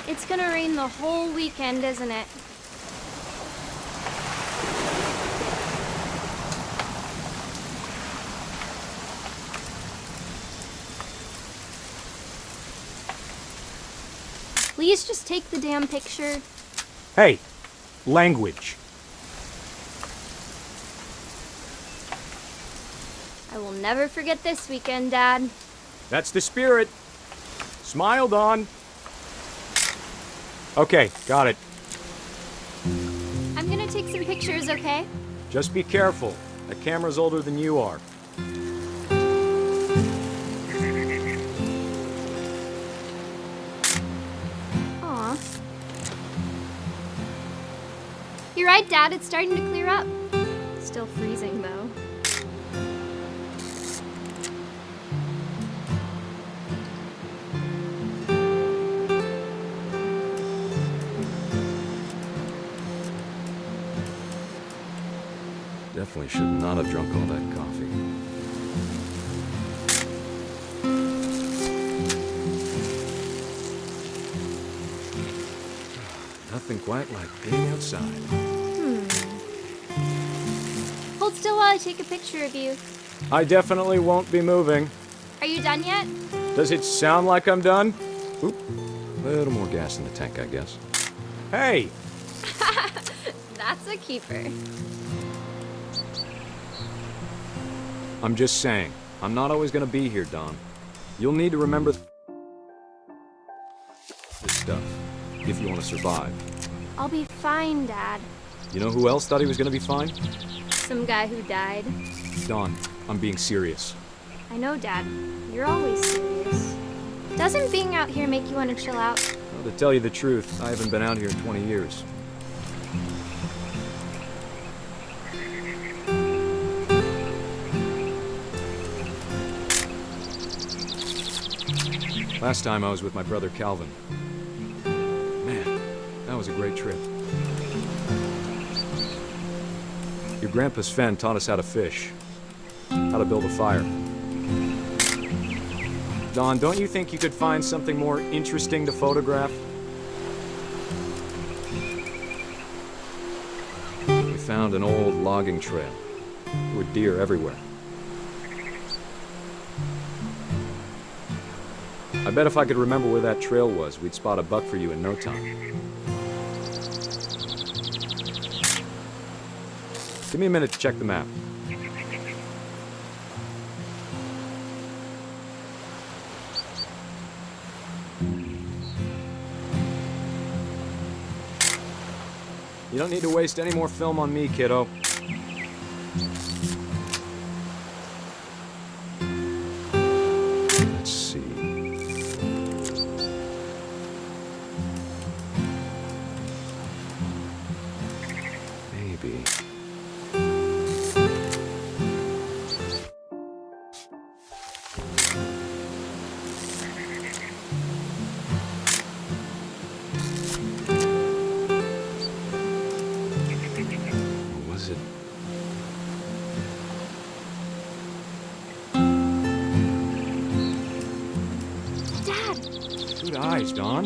It's gonna rain the whole weekend, isn't it? Please just take the damn picture. Hey, language. I will never forget this weekend, Dad. That's the spirit. Smile, Dawn. Okay, got it. I'm gonna take some pictures, okay? Just be careful. That camera's older than you are. Aw. You're right, Dad. It's starting to clear up. Still freezing, though. Definitely should not have drunk all that coffee. Nothing quite like being outside. Hold still while I take a picture of you. I definitely won't be moving. Are you done yet? Does it sound like I'm done? Oop, a little more gas in the tank, I guess. Hey! That's a keeper. I'm just saying, I'm not always gonna be here, Dawn. You'll need to remember this stuff, if you want to survive. I'll be fine, Dad. You know who else thought he was gonna be fine? Some guy who died. Dawn, I'm being serious. I know, Dad. You're always serious. Doesn't being out here make you want to chill out? Well, to tell you the truth, I haven't been out here in 20 years. Last time I was with my brother Calvin. Man, that was a great trip. Your grandpa Sven taught us how to fish, how to build a fire. Dawn, don't you think you could find something more interesting to photograph? We found an old logging trail. There were deer everywhere. I bet if I could remember where that trail was, we'd spot a buck for you in no time. Give me a minute to check the map. You don't need to waste any more film on me, kiddo. Let's see. Maybe. Or was it? Dad! Good eyes, Dawn.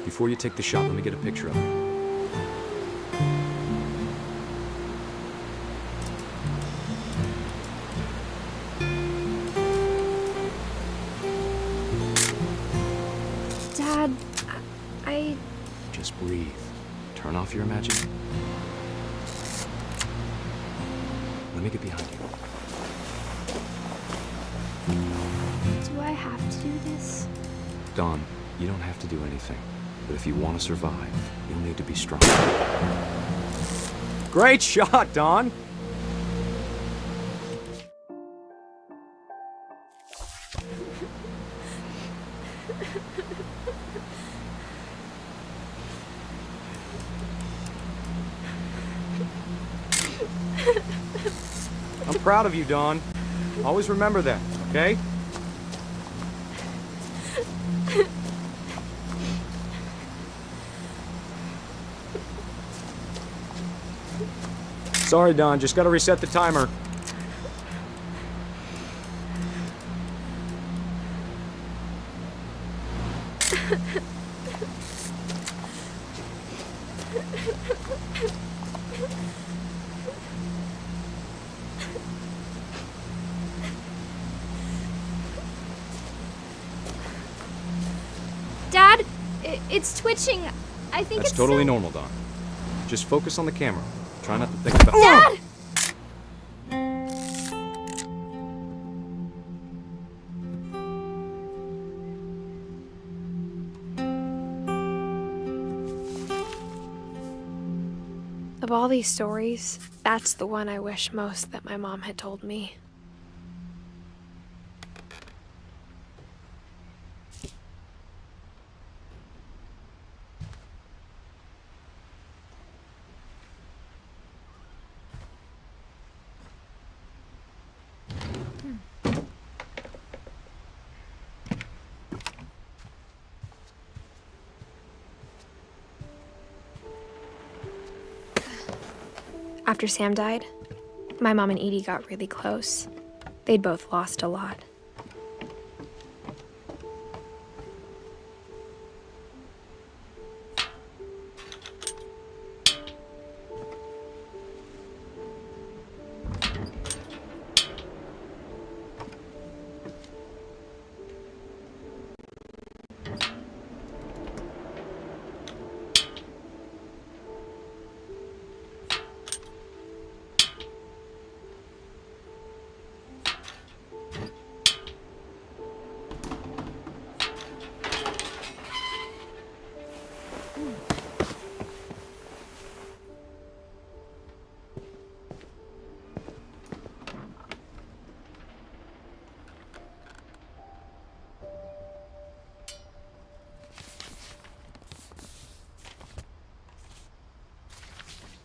Before you take the shot, let me get a picture of it. Dad, I... Just breathe. Turn off your imagination. Let me get behind you. Do I have to do this? Dawn, you don't have to do anything. But if you want to survive, you'll need to be strong. Great shot, Dawn! I'm proud of you, Dawn. Always remember that, okay? Sorry, Dawn. Just gotta reset the timer. Dad, it's twitching. I think That's it's totally so... normal, Don. Just focus on the camera. Try not to think about... Dad! Of all these stories, that's the one I wish most that my mom had told me. After Sam died, my mom and Edie got really close. They'd both lost a lot.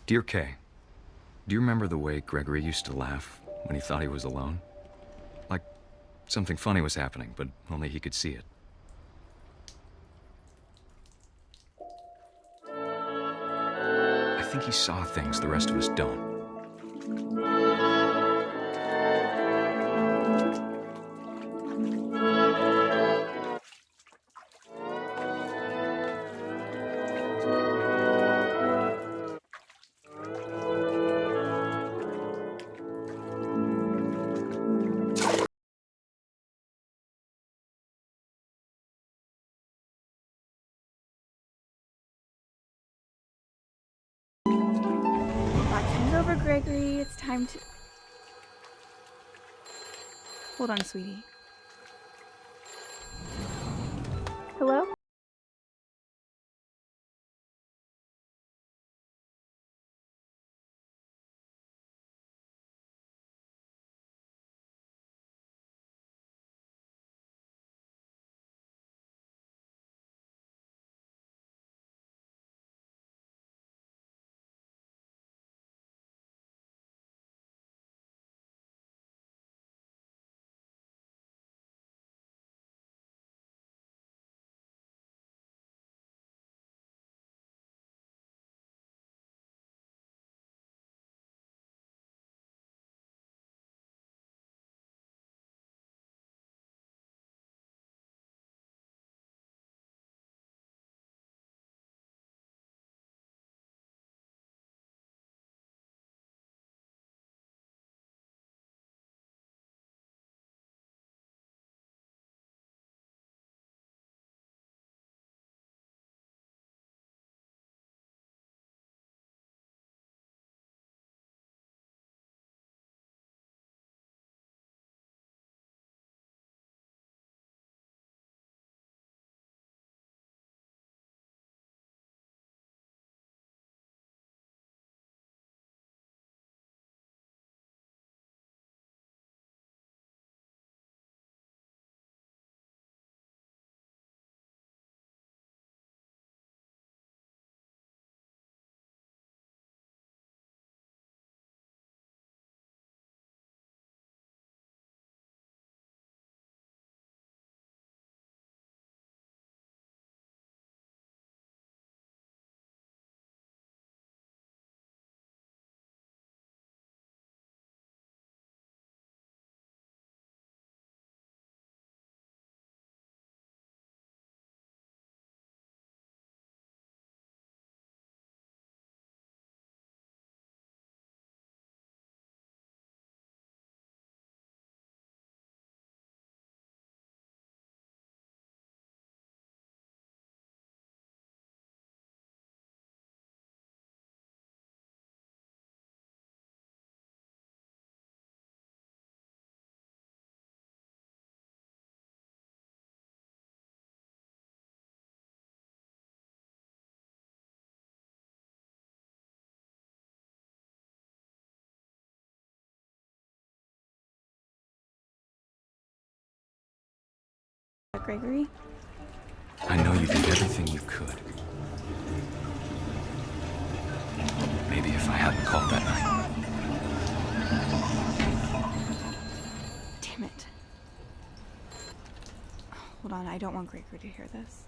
Dear Kay, do you remember the way Gregory used to laugh when he thought he was alone? Like something funny was happening, but only he could see it. I think he saw things the rest of us don't. Time's over, Gregory. It's time to... Hold on, sweetie. Hello? Gregory? I know you did everything you could. Maybe if I hadn't called that night. Damn it. Hold on, I don't want Gregory to hear this.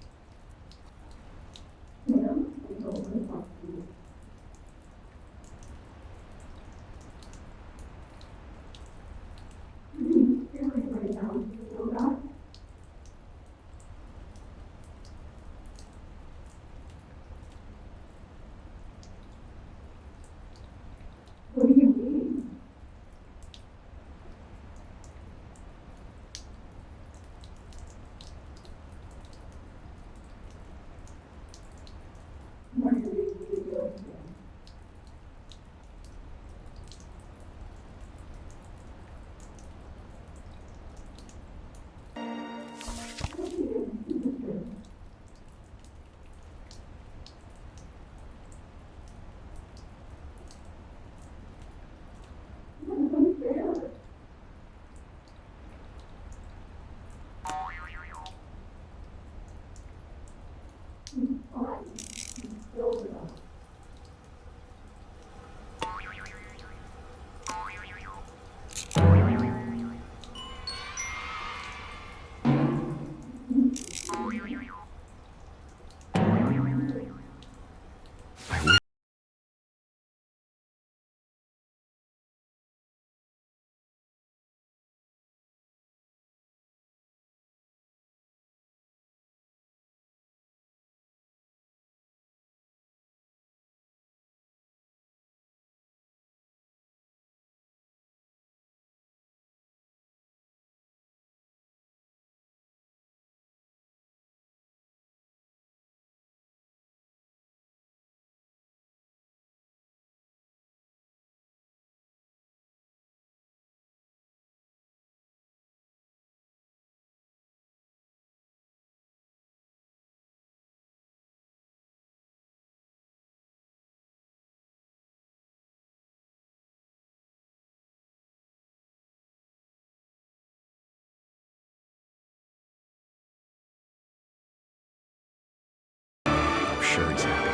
I'm sure he's happy.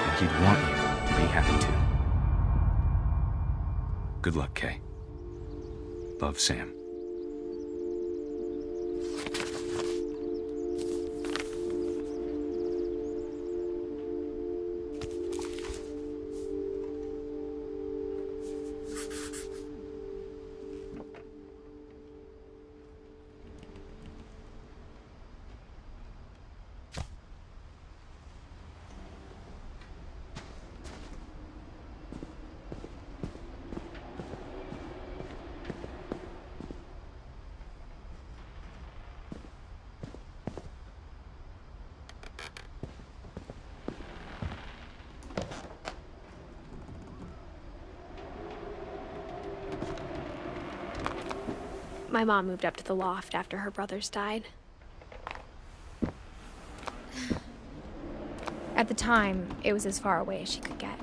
And he'd want you to be happy too. Good luck, Kay. Love, Sam. My mom moved up to the loft after her brothers died. At the time, it was as far away as she could get.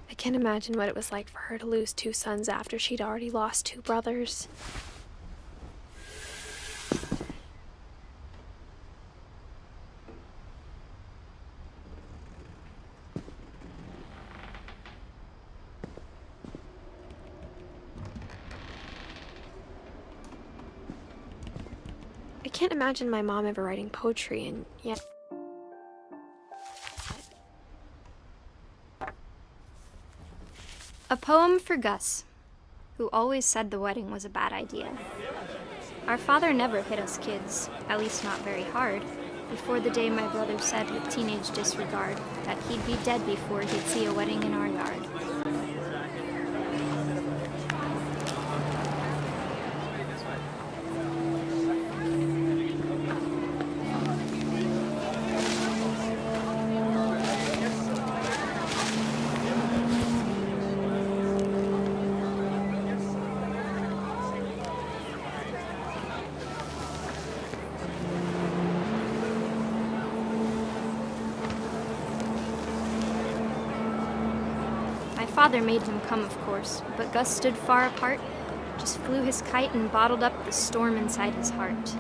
I can't imagine what it was like for her to lose 2 sons after she'd already lost 2 brothers. I can't imagine my mom ever writing poetry, and yet... A poem for Gus, who always said the wedding was a bad idea. Our father never hit us kids, at least not very hard, before the day my brother said with teenage disregard that he'd be dead before he'd see a wedding in our yard. father made him come, of course, but Gus stood far apart, just flew his kite and bottled up the storm inside his heart.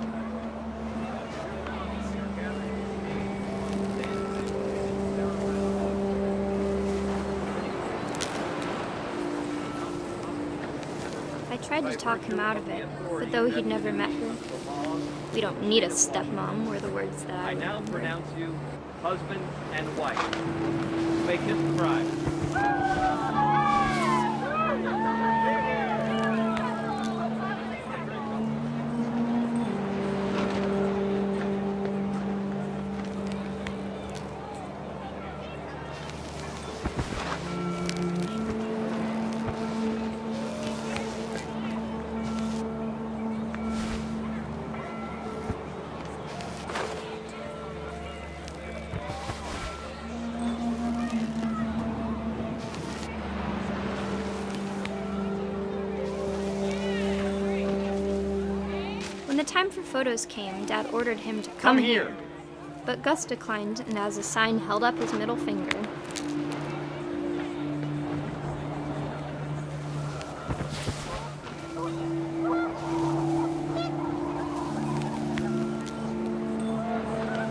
I tried to talk him out of it, but though he'd never met her, "We don't need a stepmom," were the words that I now remember. pronounce you husband and wife. You may kiss the bride. When the time for photos came, Dad ordered him to come here. But Gus declined, and as a sign held up his middle finger.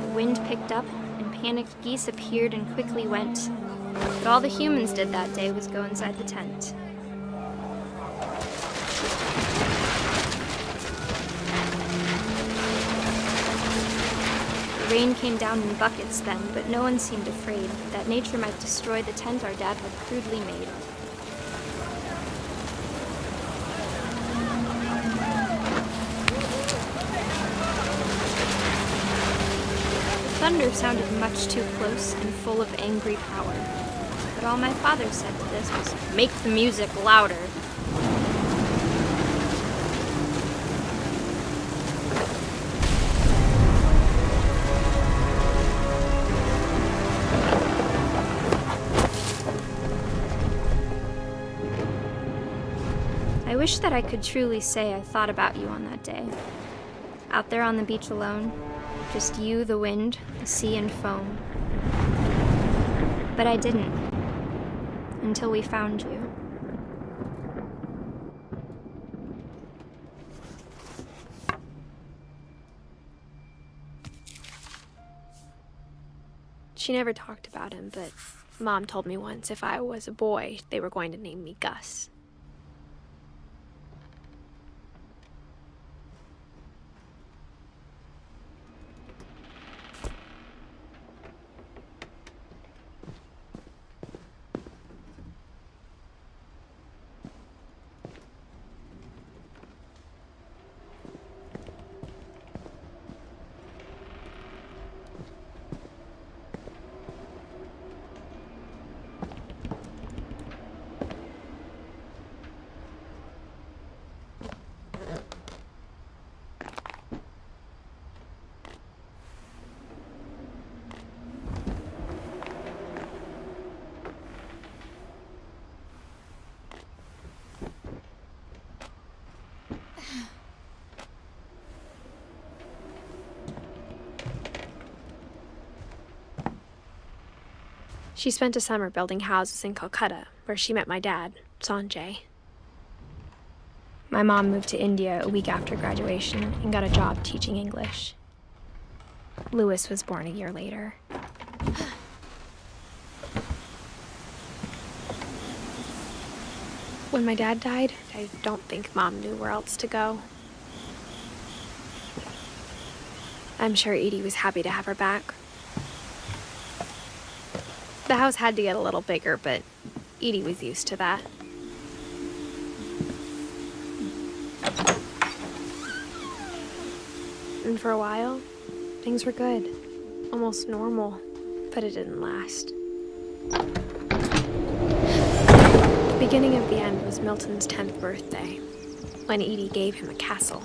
The wind picked up, and panicked geese appeared and quickly went. But all the humans did that day was go inside the tent. The rain came down in buckets then, but no one seemed afraid that nature might destroy the tent our dad had crudely made. The thunder sounded much too close and full of angry power. But all my father said to this was, "Make the music louder." I wish that I could truly say I thought about you on that day. Out there on the beach alone, just you, the wind, the sea, and foam. But I didn't, until we found you. She never talked about him, but Mom told me once if I was a boy, they were going to name me Gus. She spent a summer building houses in Calcutta, where she met my dad, Sanjay. My mom moved to India a week after graduation and got a job teaching English. Louis was born a year later. When my dad died, I don't think Mom knew where else to go. I'm sure Edie was happy to have her back. The house had to get a little bigger, but Edie was used to that. And for a while, things were good. Almost normal, but it didn't last. The beginning of the end was Milton's 10th birthday, when Edie gave him a castle.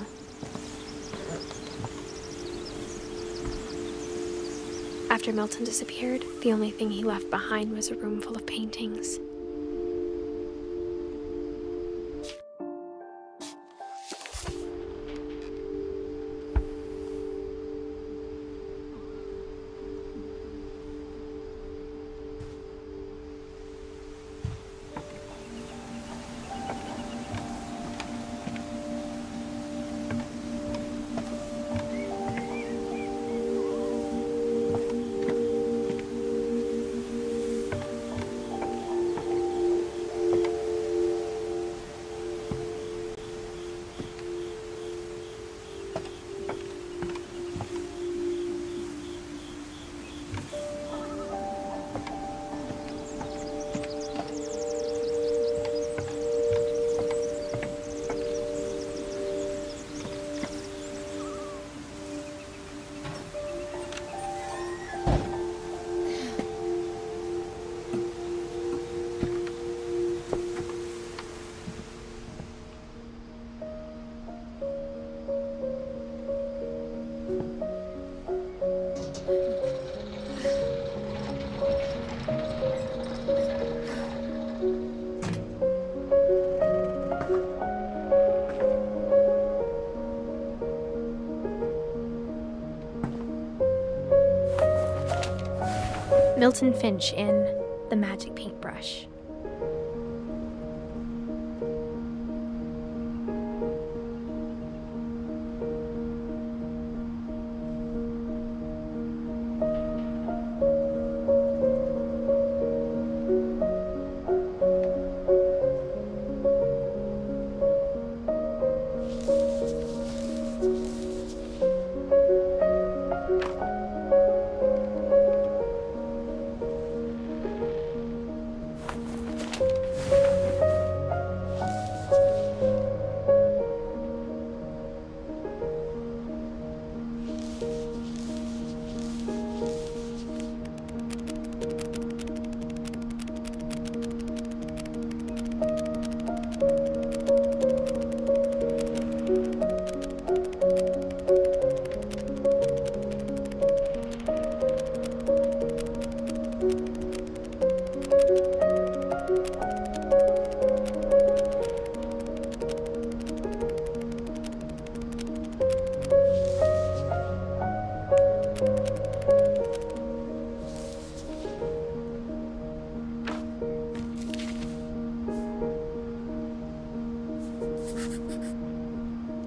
After Milton disappeared, the only thing he left behind was a room full of paintings. Milton Finch in The Magic Paintbrush.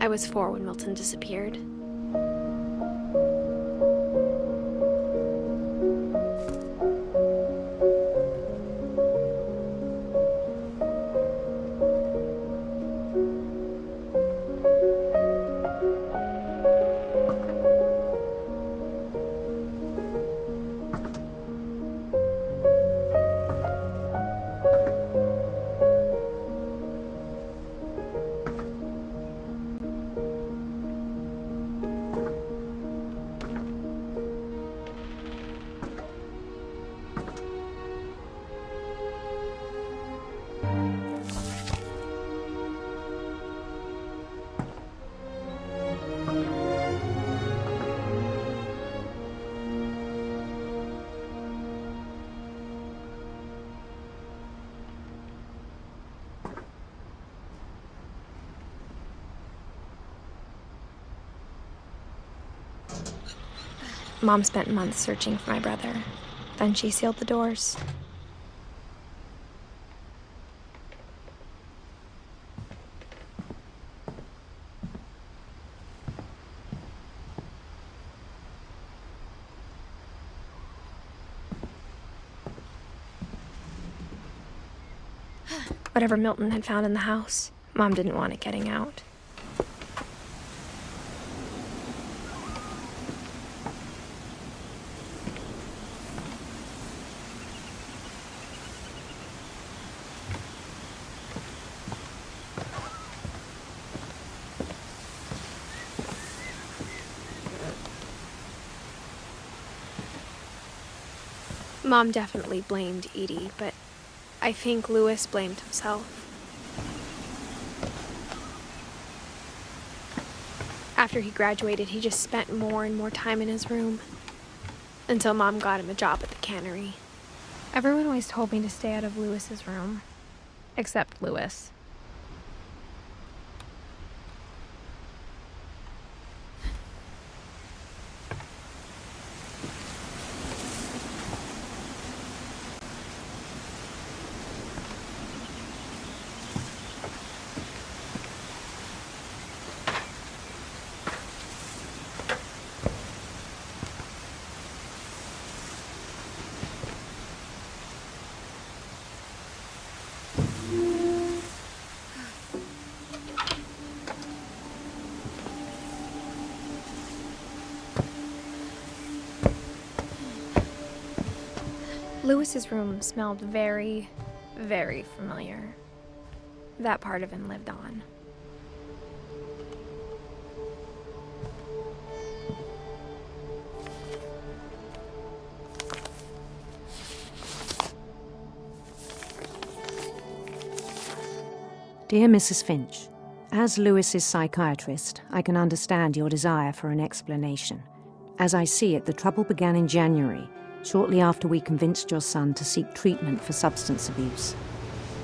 I was 4 when Milton disappeared. Mom spent months searching for my brother. Then she sealed the doors. Whatever Milton had found in the house, Mom didn't want it getting out. Mom definitely blamed Edie, but I think Louis blamed himself. After he graduated, he just spent more and more time in his room, until Mom got him a job at the cannery. Everyone always told me to stay out of Louis's room, except Louis. Louis's room smelled very, very familiar. That part of him lived on. Dear Mrs. Finch, as Louis's psychiatrist, I can understand your desire for an explanation. As I see it, the trouble began in January, shortly after we convinced your son to seek treatment for substance abuse.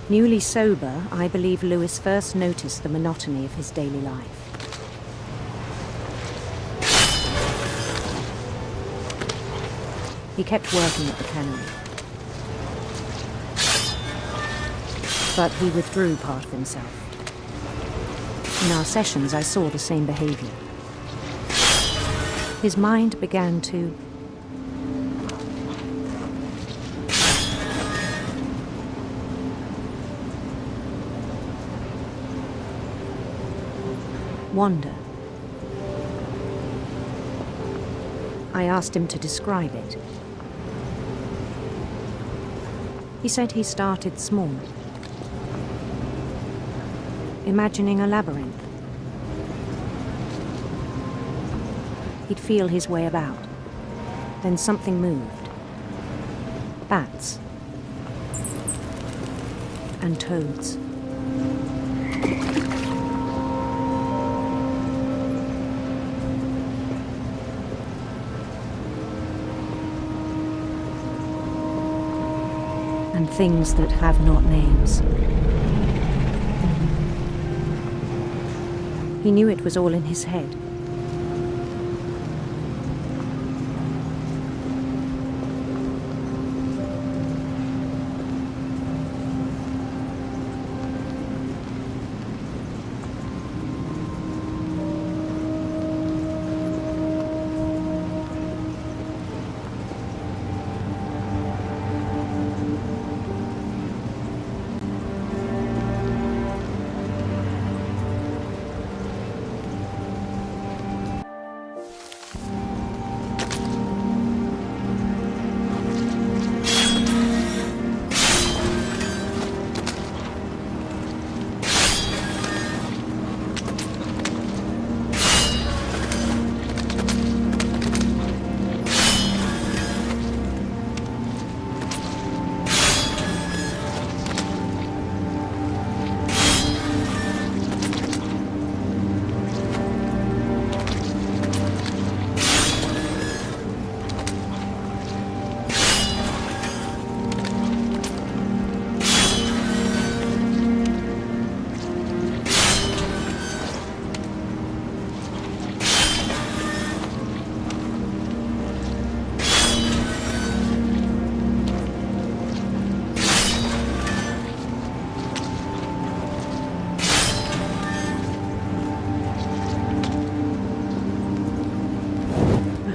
Newly sober, I believe Louis first noticed the monotony of his daily life. He kept working at the cannery. But he withdrew part of himself. In our sessions, I saw the same behavior. His mind began to wander. I asked him to describe it. He said he started small, imagining a labyrinth. He'd feel his way about. Then something moved. Bats. And toads. And things that have not names. He knew it was all in his head.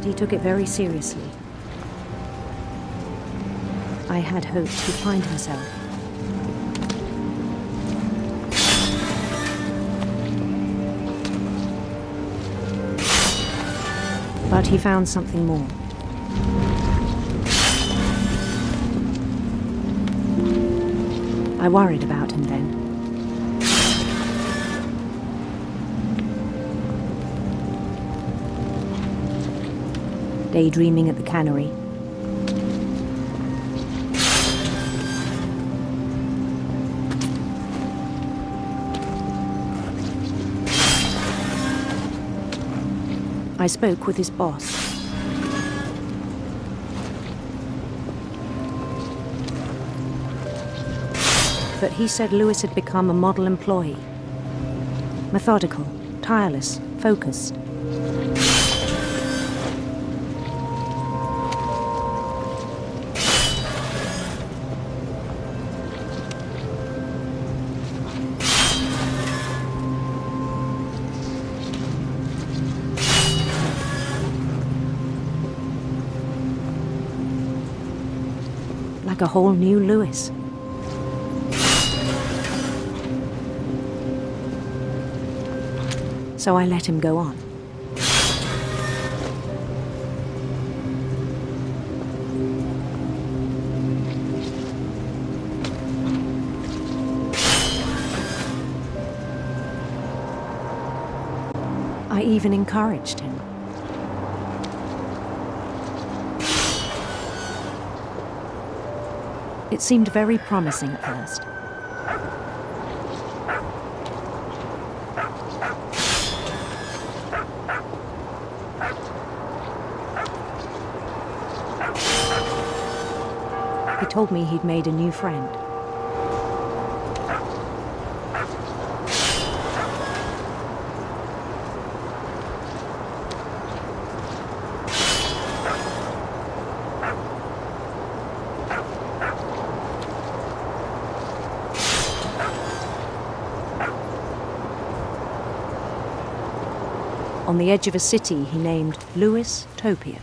He took it very seriously. I had hoped he'd find himself. But he found something more. I worried about him then. Daydreaming at the cannery. I spoke with his boss. But he said Lewis had become a model employee. Methodical, tireless, focused. Like a whole new Lewis. So I let him go on. I even encouraged him. It seemed very promising at first. He told me he'd made a new friend. On the edge of a city he named Lewis Topia.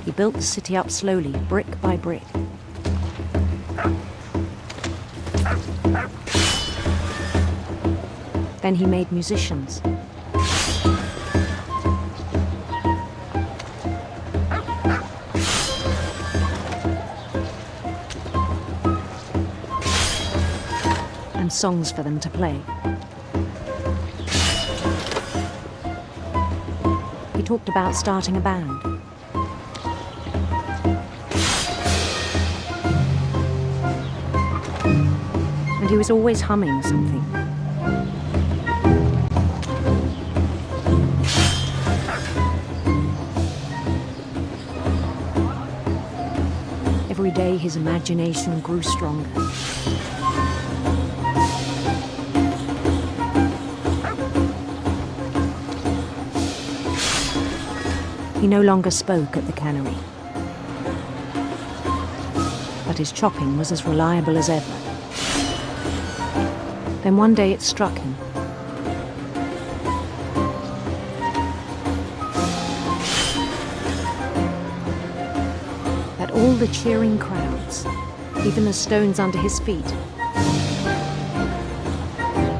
He built the city up slowly, brick by brick. Then he made musicians. And songs for them to play. He talked about starting a band. And he was always humming something. Every day his imagination grew stronger. He no longer spoke at the cannery, but his chopping was as reliable as ever. Then one day it struck him. That all the cheering crowds, even the stones under his feet,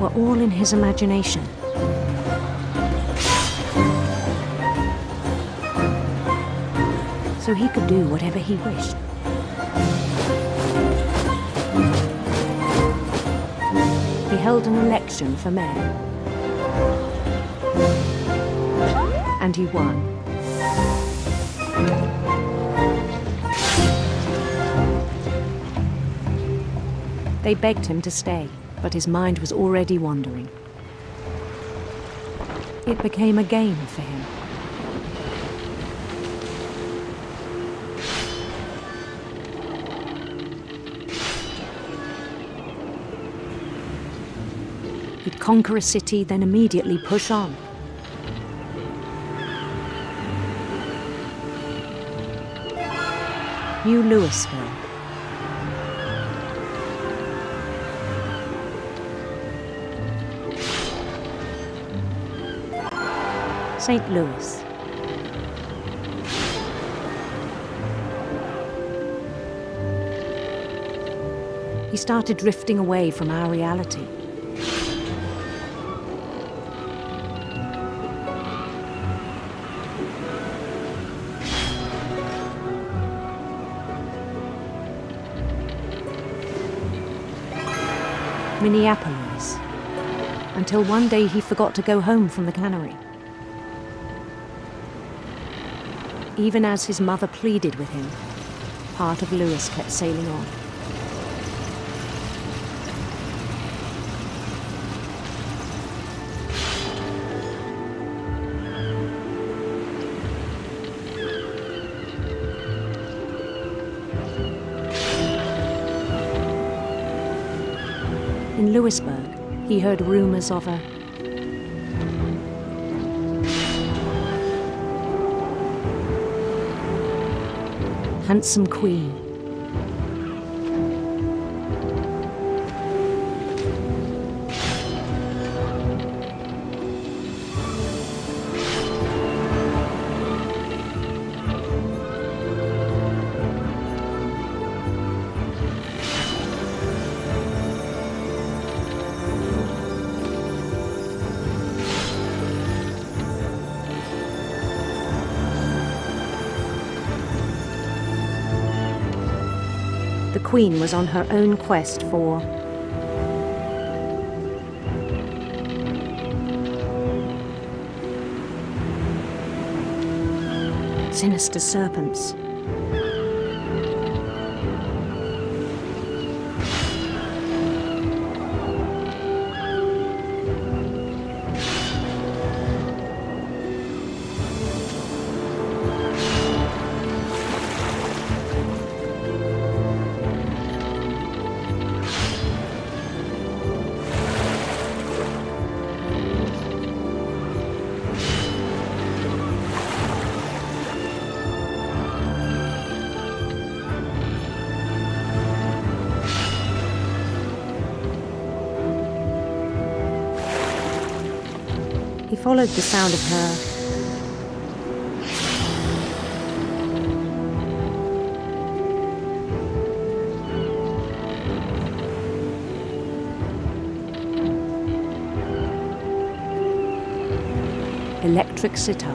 were all in his imagination. So he could do whatever he wished. He held an election for mayor. And he won. They begged him to stay, but his mind was already wandering. It became a game for him. He'd conquer a city, then immediately push on. New Louisville. St. Louis. He started drifting away from our reality. Minneapolis, until one day he forgot to go home from the cannery. Even as his mother pleaded with him, part of Lewis kept sailing on. In Lewisburg, he heard rumors of a handsome queen. The queen was on her own quest for sinister serpents. He followed the sound of her electric sitar.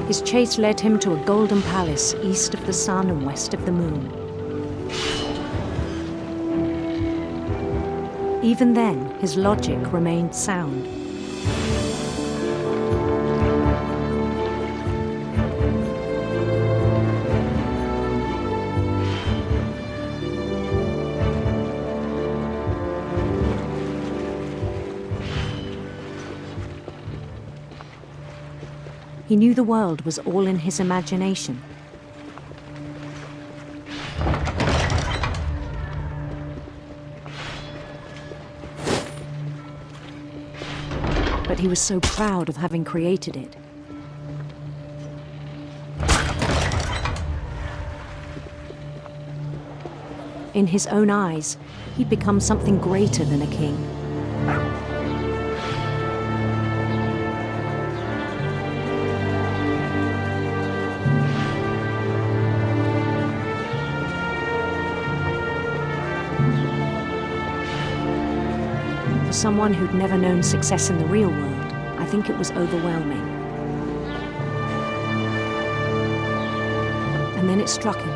His chase led him to a golden palace east of the sun and west of the moon. Even then, his logic remained sound. He knew the world was all in his imagination. But he was so proud of having created it. In his own eyes, he'd become something greater than a king. For someone who'd never known success in the real world, I think it was overwhelming. And then it struck him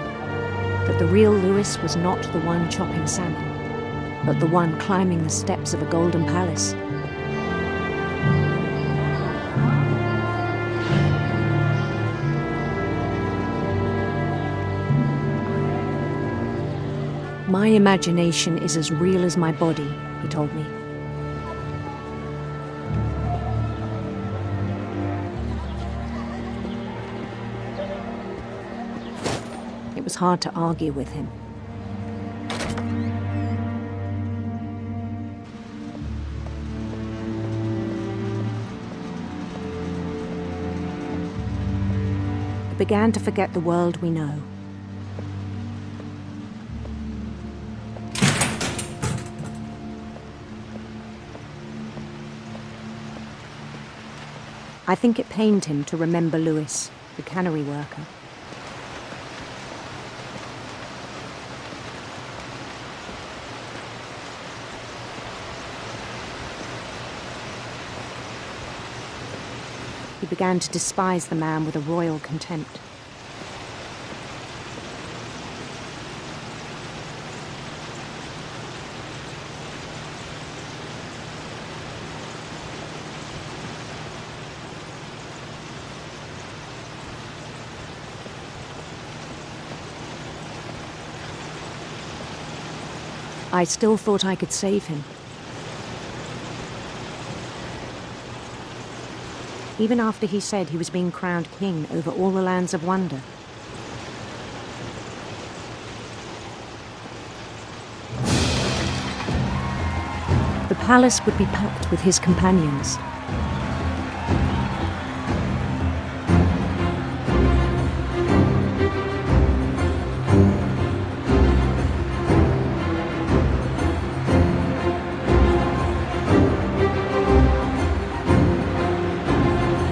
that the real Lewis was not the one chopping salmon, but the one climbing the steps of a golden palace. My imagination is as real as my body, he told me. It was hard to argue with him. I began to forget the world we know. I think it pained him to remember Lewis, the cannery worker. He began to despise the man with a royal contempt. I still thought I could save him. Even after he said he was being crowned king over all the lands of wonder. The palace would be packed with his companions.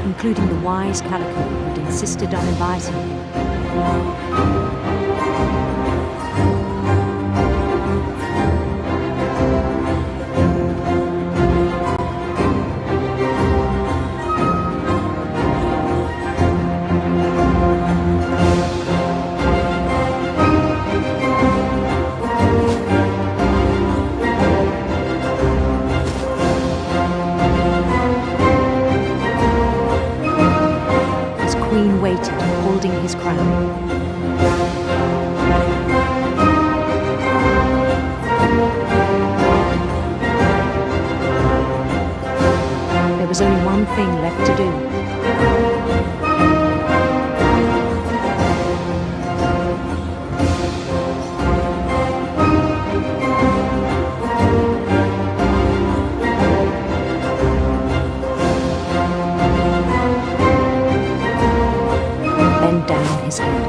Including the wise Calico who'd insisted on inviting him. Waited, holding his crown. There was only one thing left to do. Down his head.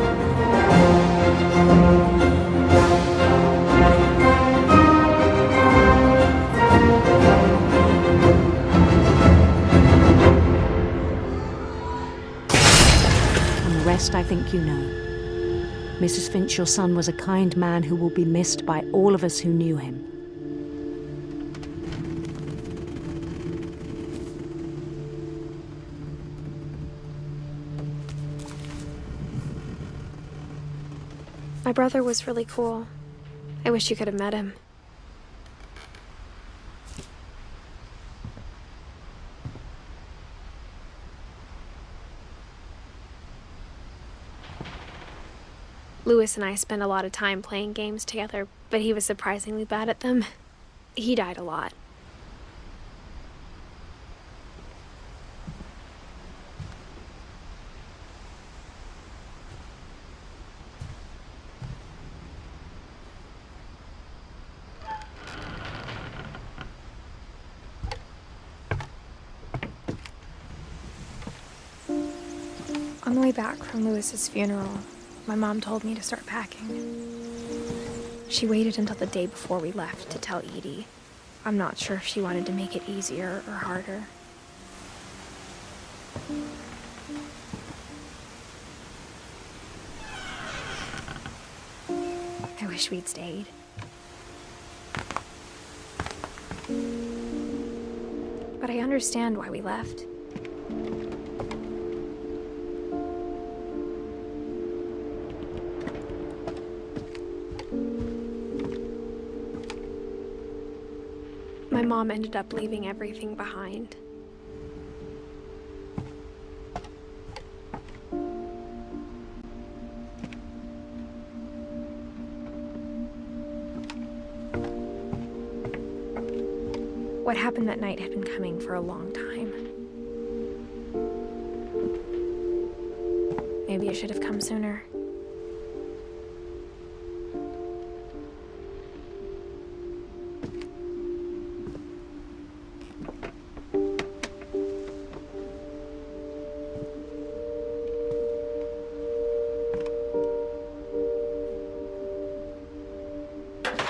And the rest I think you know. Mrs. Finch, your son was a kind man who will be missed by all of us who knew him. My brother was really cool. I wish you could have met him. Lewis and I spent a lot of time playing games together, but he was surprisingly bad at them. He died a lot. On the way back from Lewis's funeral, my mom told me to start packing. She waited until the day before we left to tell Edie. I'm not sure if she wanted to make it easier or harder. I wish we'd stayed. But I understand why we left. My mom ended up leaving everything behind. What happened that night had been coming for a long time. Maybe it should have come sooner.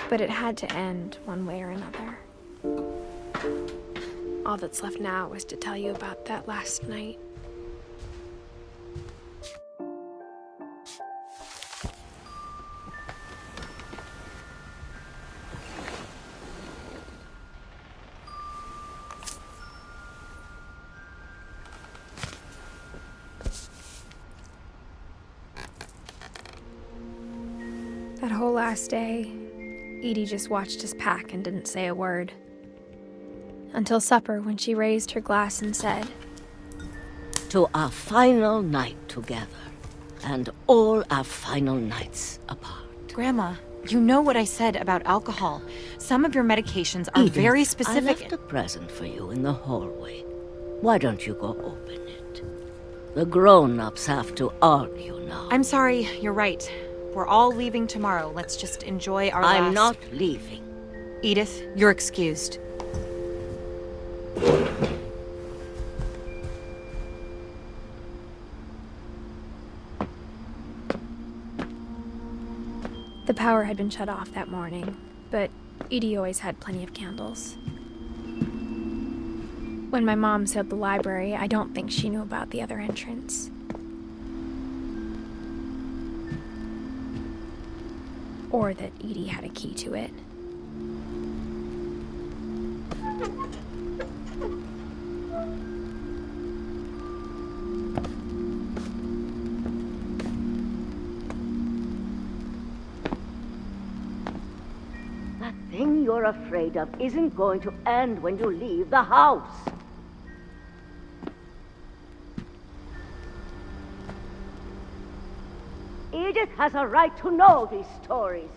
But it had to end one way or another. All that's left now is to tell you about that last night. That whole last day, Edie just watched us pack and didn't say a word. Until supper, when she raised her glass and said, "To our final night together, and all our final nights apart." Grandma, You know what I said about alcohol. Some of your medications are Edith, very I specific. left a present for you in the hallway. Why don't you go open it? The grown-ups have to argue now. I'm sorry, you're right. We're all leaving tomorrow. Let's just enjoy our I'm last... not leaving. Edith, you're excused. The power had been shut off that morning, but Edie always had plenty of candles. When my mom sealed the library, I don't think she knew about the other entrance. Or that Edie had a key to it. That thing you're afraid of isn't going to end when you leave the house. Edith has a right to know these stories.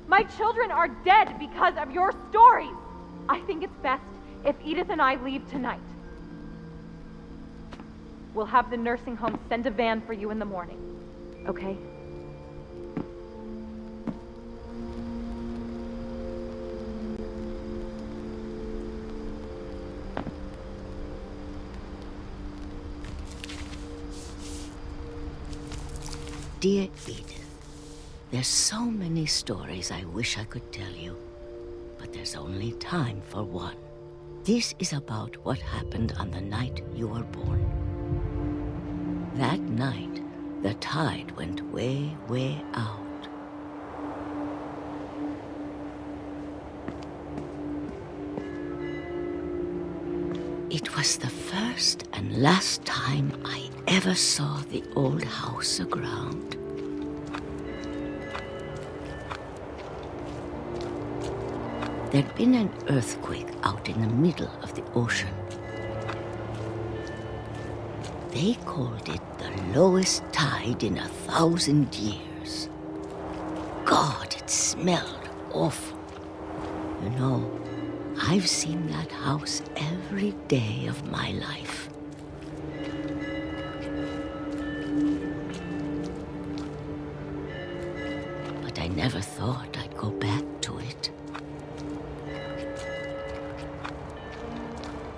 My children are dead because of your stories. I think it's best if Edith and I leave tonight. We'll have the nursing home send a van for you in the morning, okay? Dear Edith, there's so many stories I wish I could tell you, but there's only time for one. This is about what happened on the night you were born. That night, the tide went way, way out. It was the first and last time I ever saw the old house aground. There'd been an earthquake out in the middle of the ocean. They called it the lowest tide in 1,000 years. God, it smelled awful. You know, I've seen that house every day of my life. But I never thought I'd go back to it.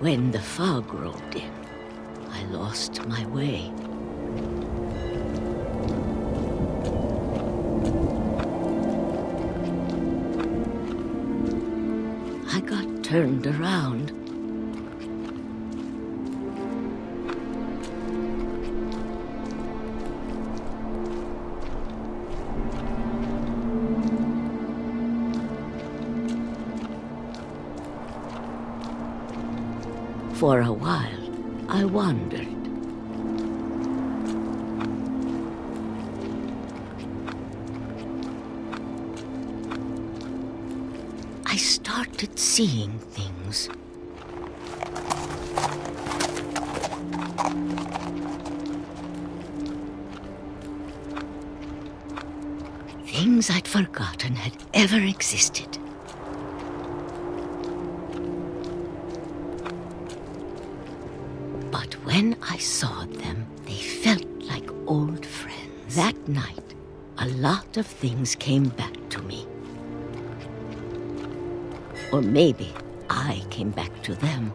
When the fog rolled in, I lost my way. I got turned around. For a while, I wandered. I started seeing things. Things I'd forgotten had ever existed. But when I saw them, they felt like old friends. That night, a lot of things came back to me. Or maybe I came back to them.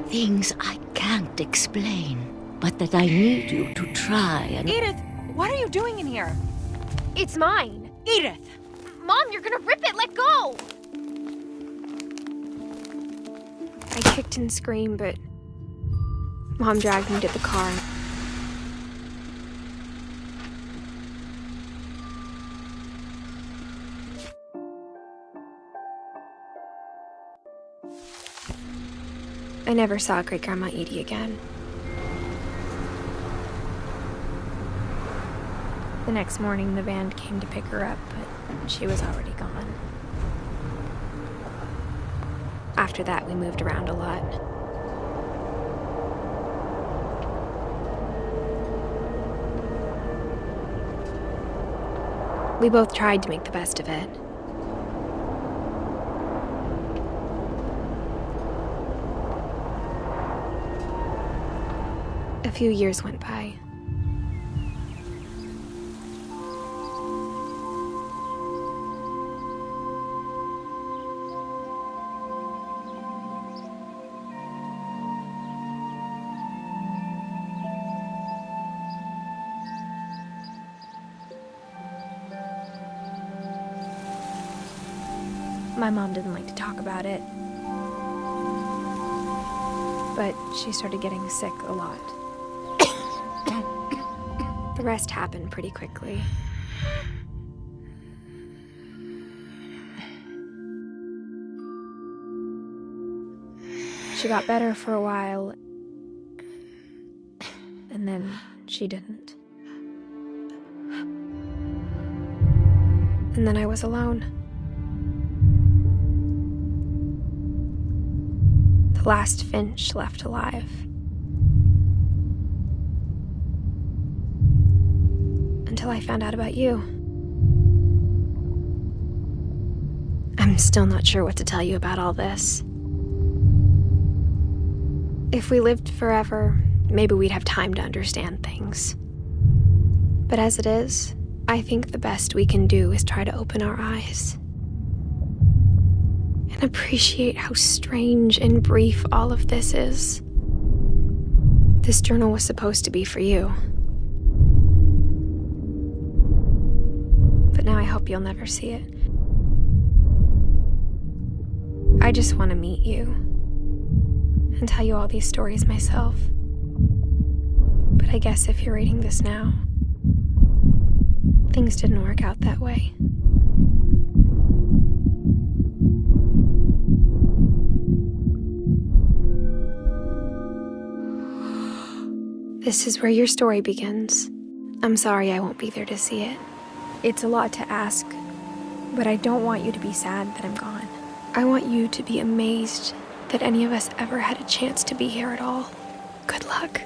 Things I can't explain, but that I need you to try and... Edith, what are you doing in here? It's mine. Edith! Mom, you're gonna rip it! Let go! I kicked and screamed, but Mom dragged me to the car. I never saw Great-Grandma Edie again. The next morning, the van came to pick her up, but she was already gone. After that, we moved around a lot. We both tried to make the best of it. A few years went by. My mom didn't like to talk about it, but she started getting sick a lot. The rest happened pretty quickly. She got better for a while, and then she didn't. And then I was alone. The last Finch left alive. Until I found out about you. I'm still not sure what to tell you about all this. If we lived forever, maybe we'd have time to understand things. But as it is, I think the best we can do is try to open our eyes and appreciate how strange and brief all of this is. This journal was supposed to be for you. But now I hope you'll never see it. I just want to meet you and tell you all these stories myself. But I guess if you're reading this now, things didn't work out that way. This is where your story begins. I'm sorry I won't be there to see it. It's a lot to ask, but I don't want you to be sad that I'm gone. I want you to be amazed that any of us ever had a chance to be here at all. Good luck.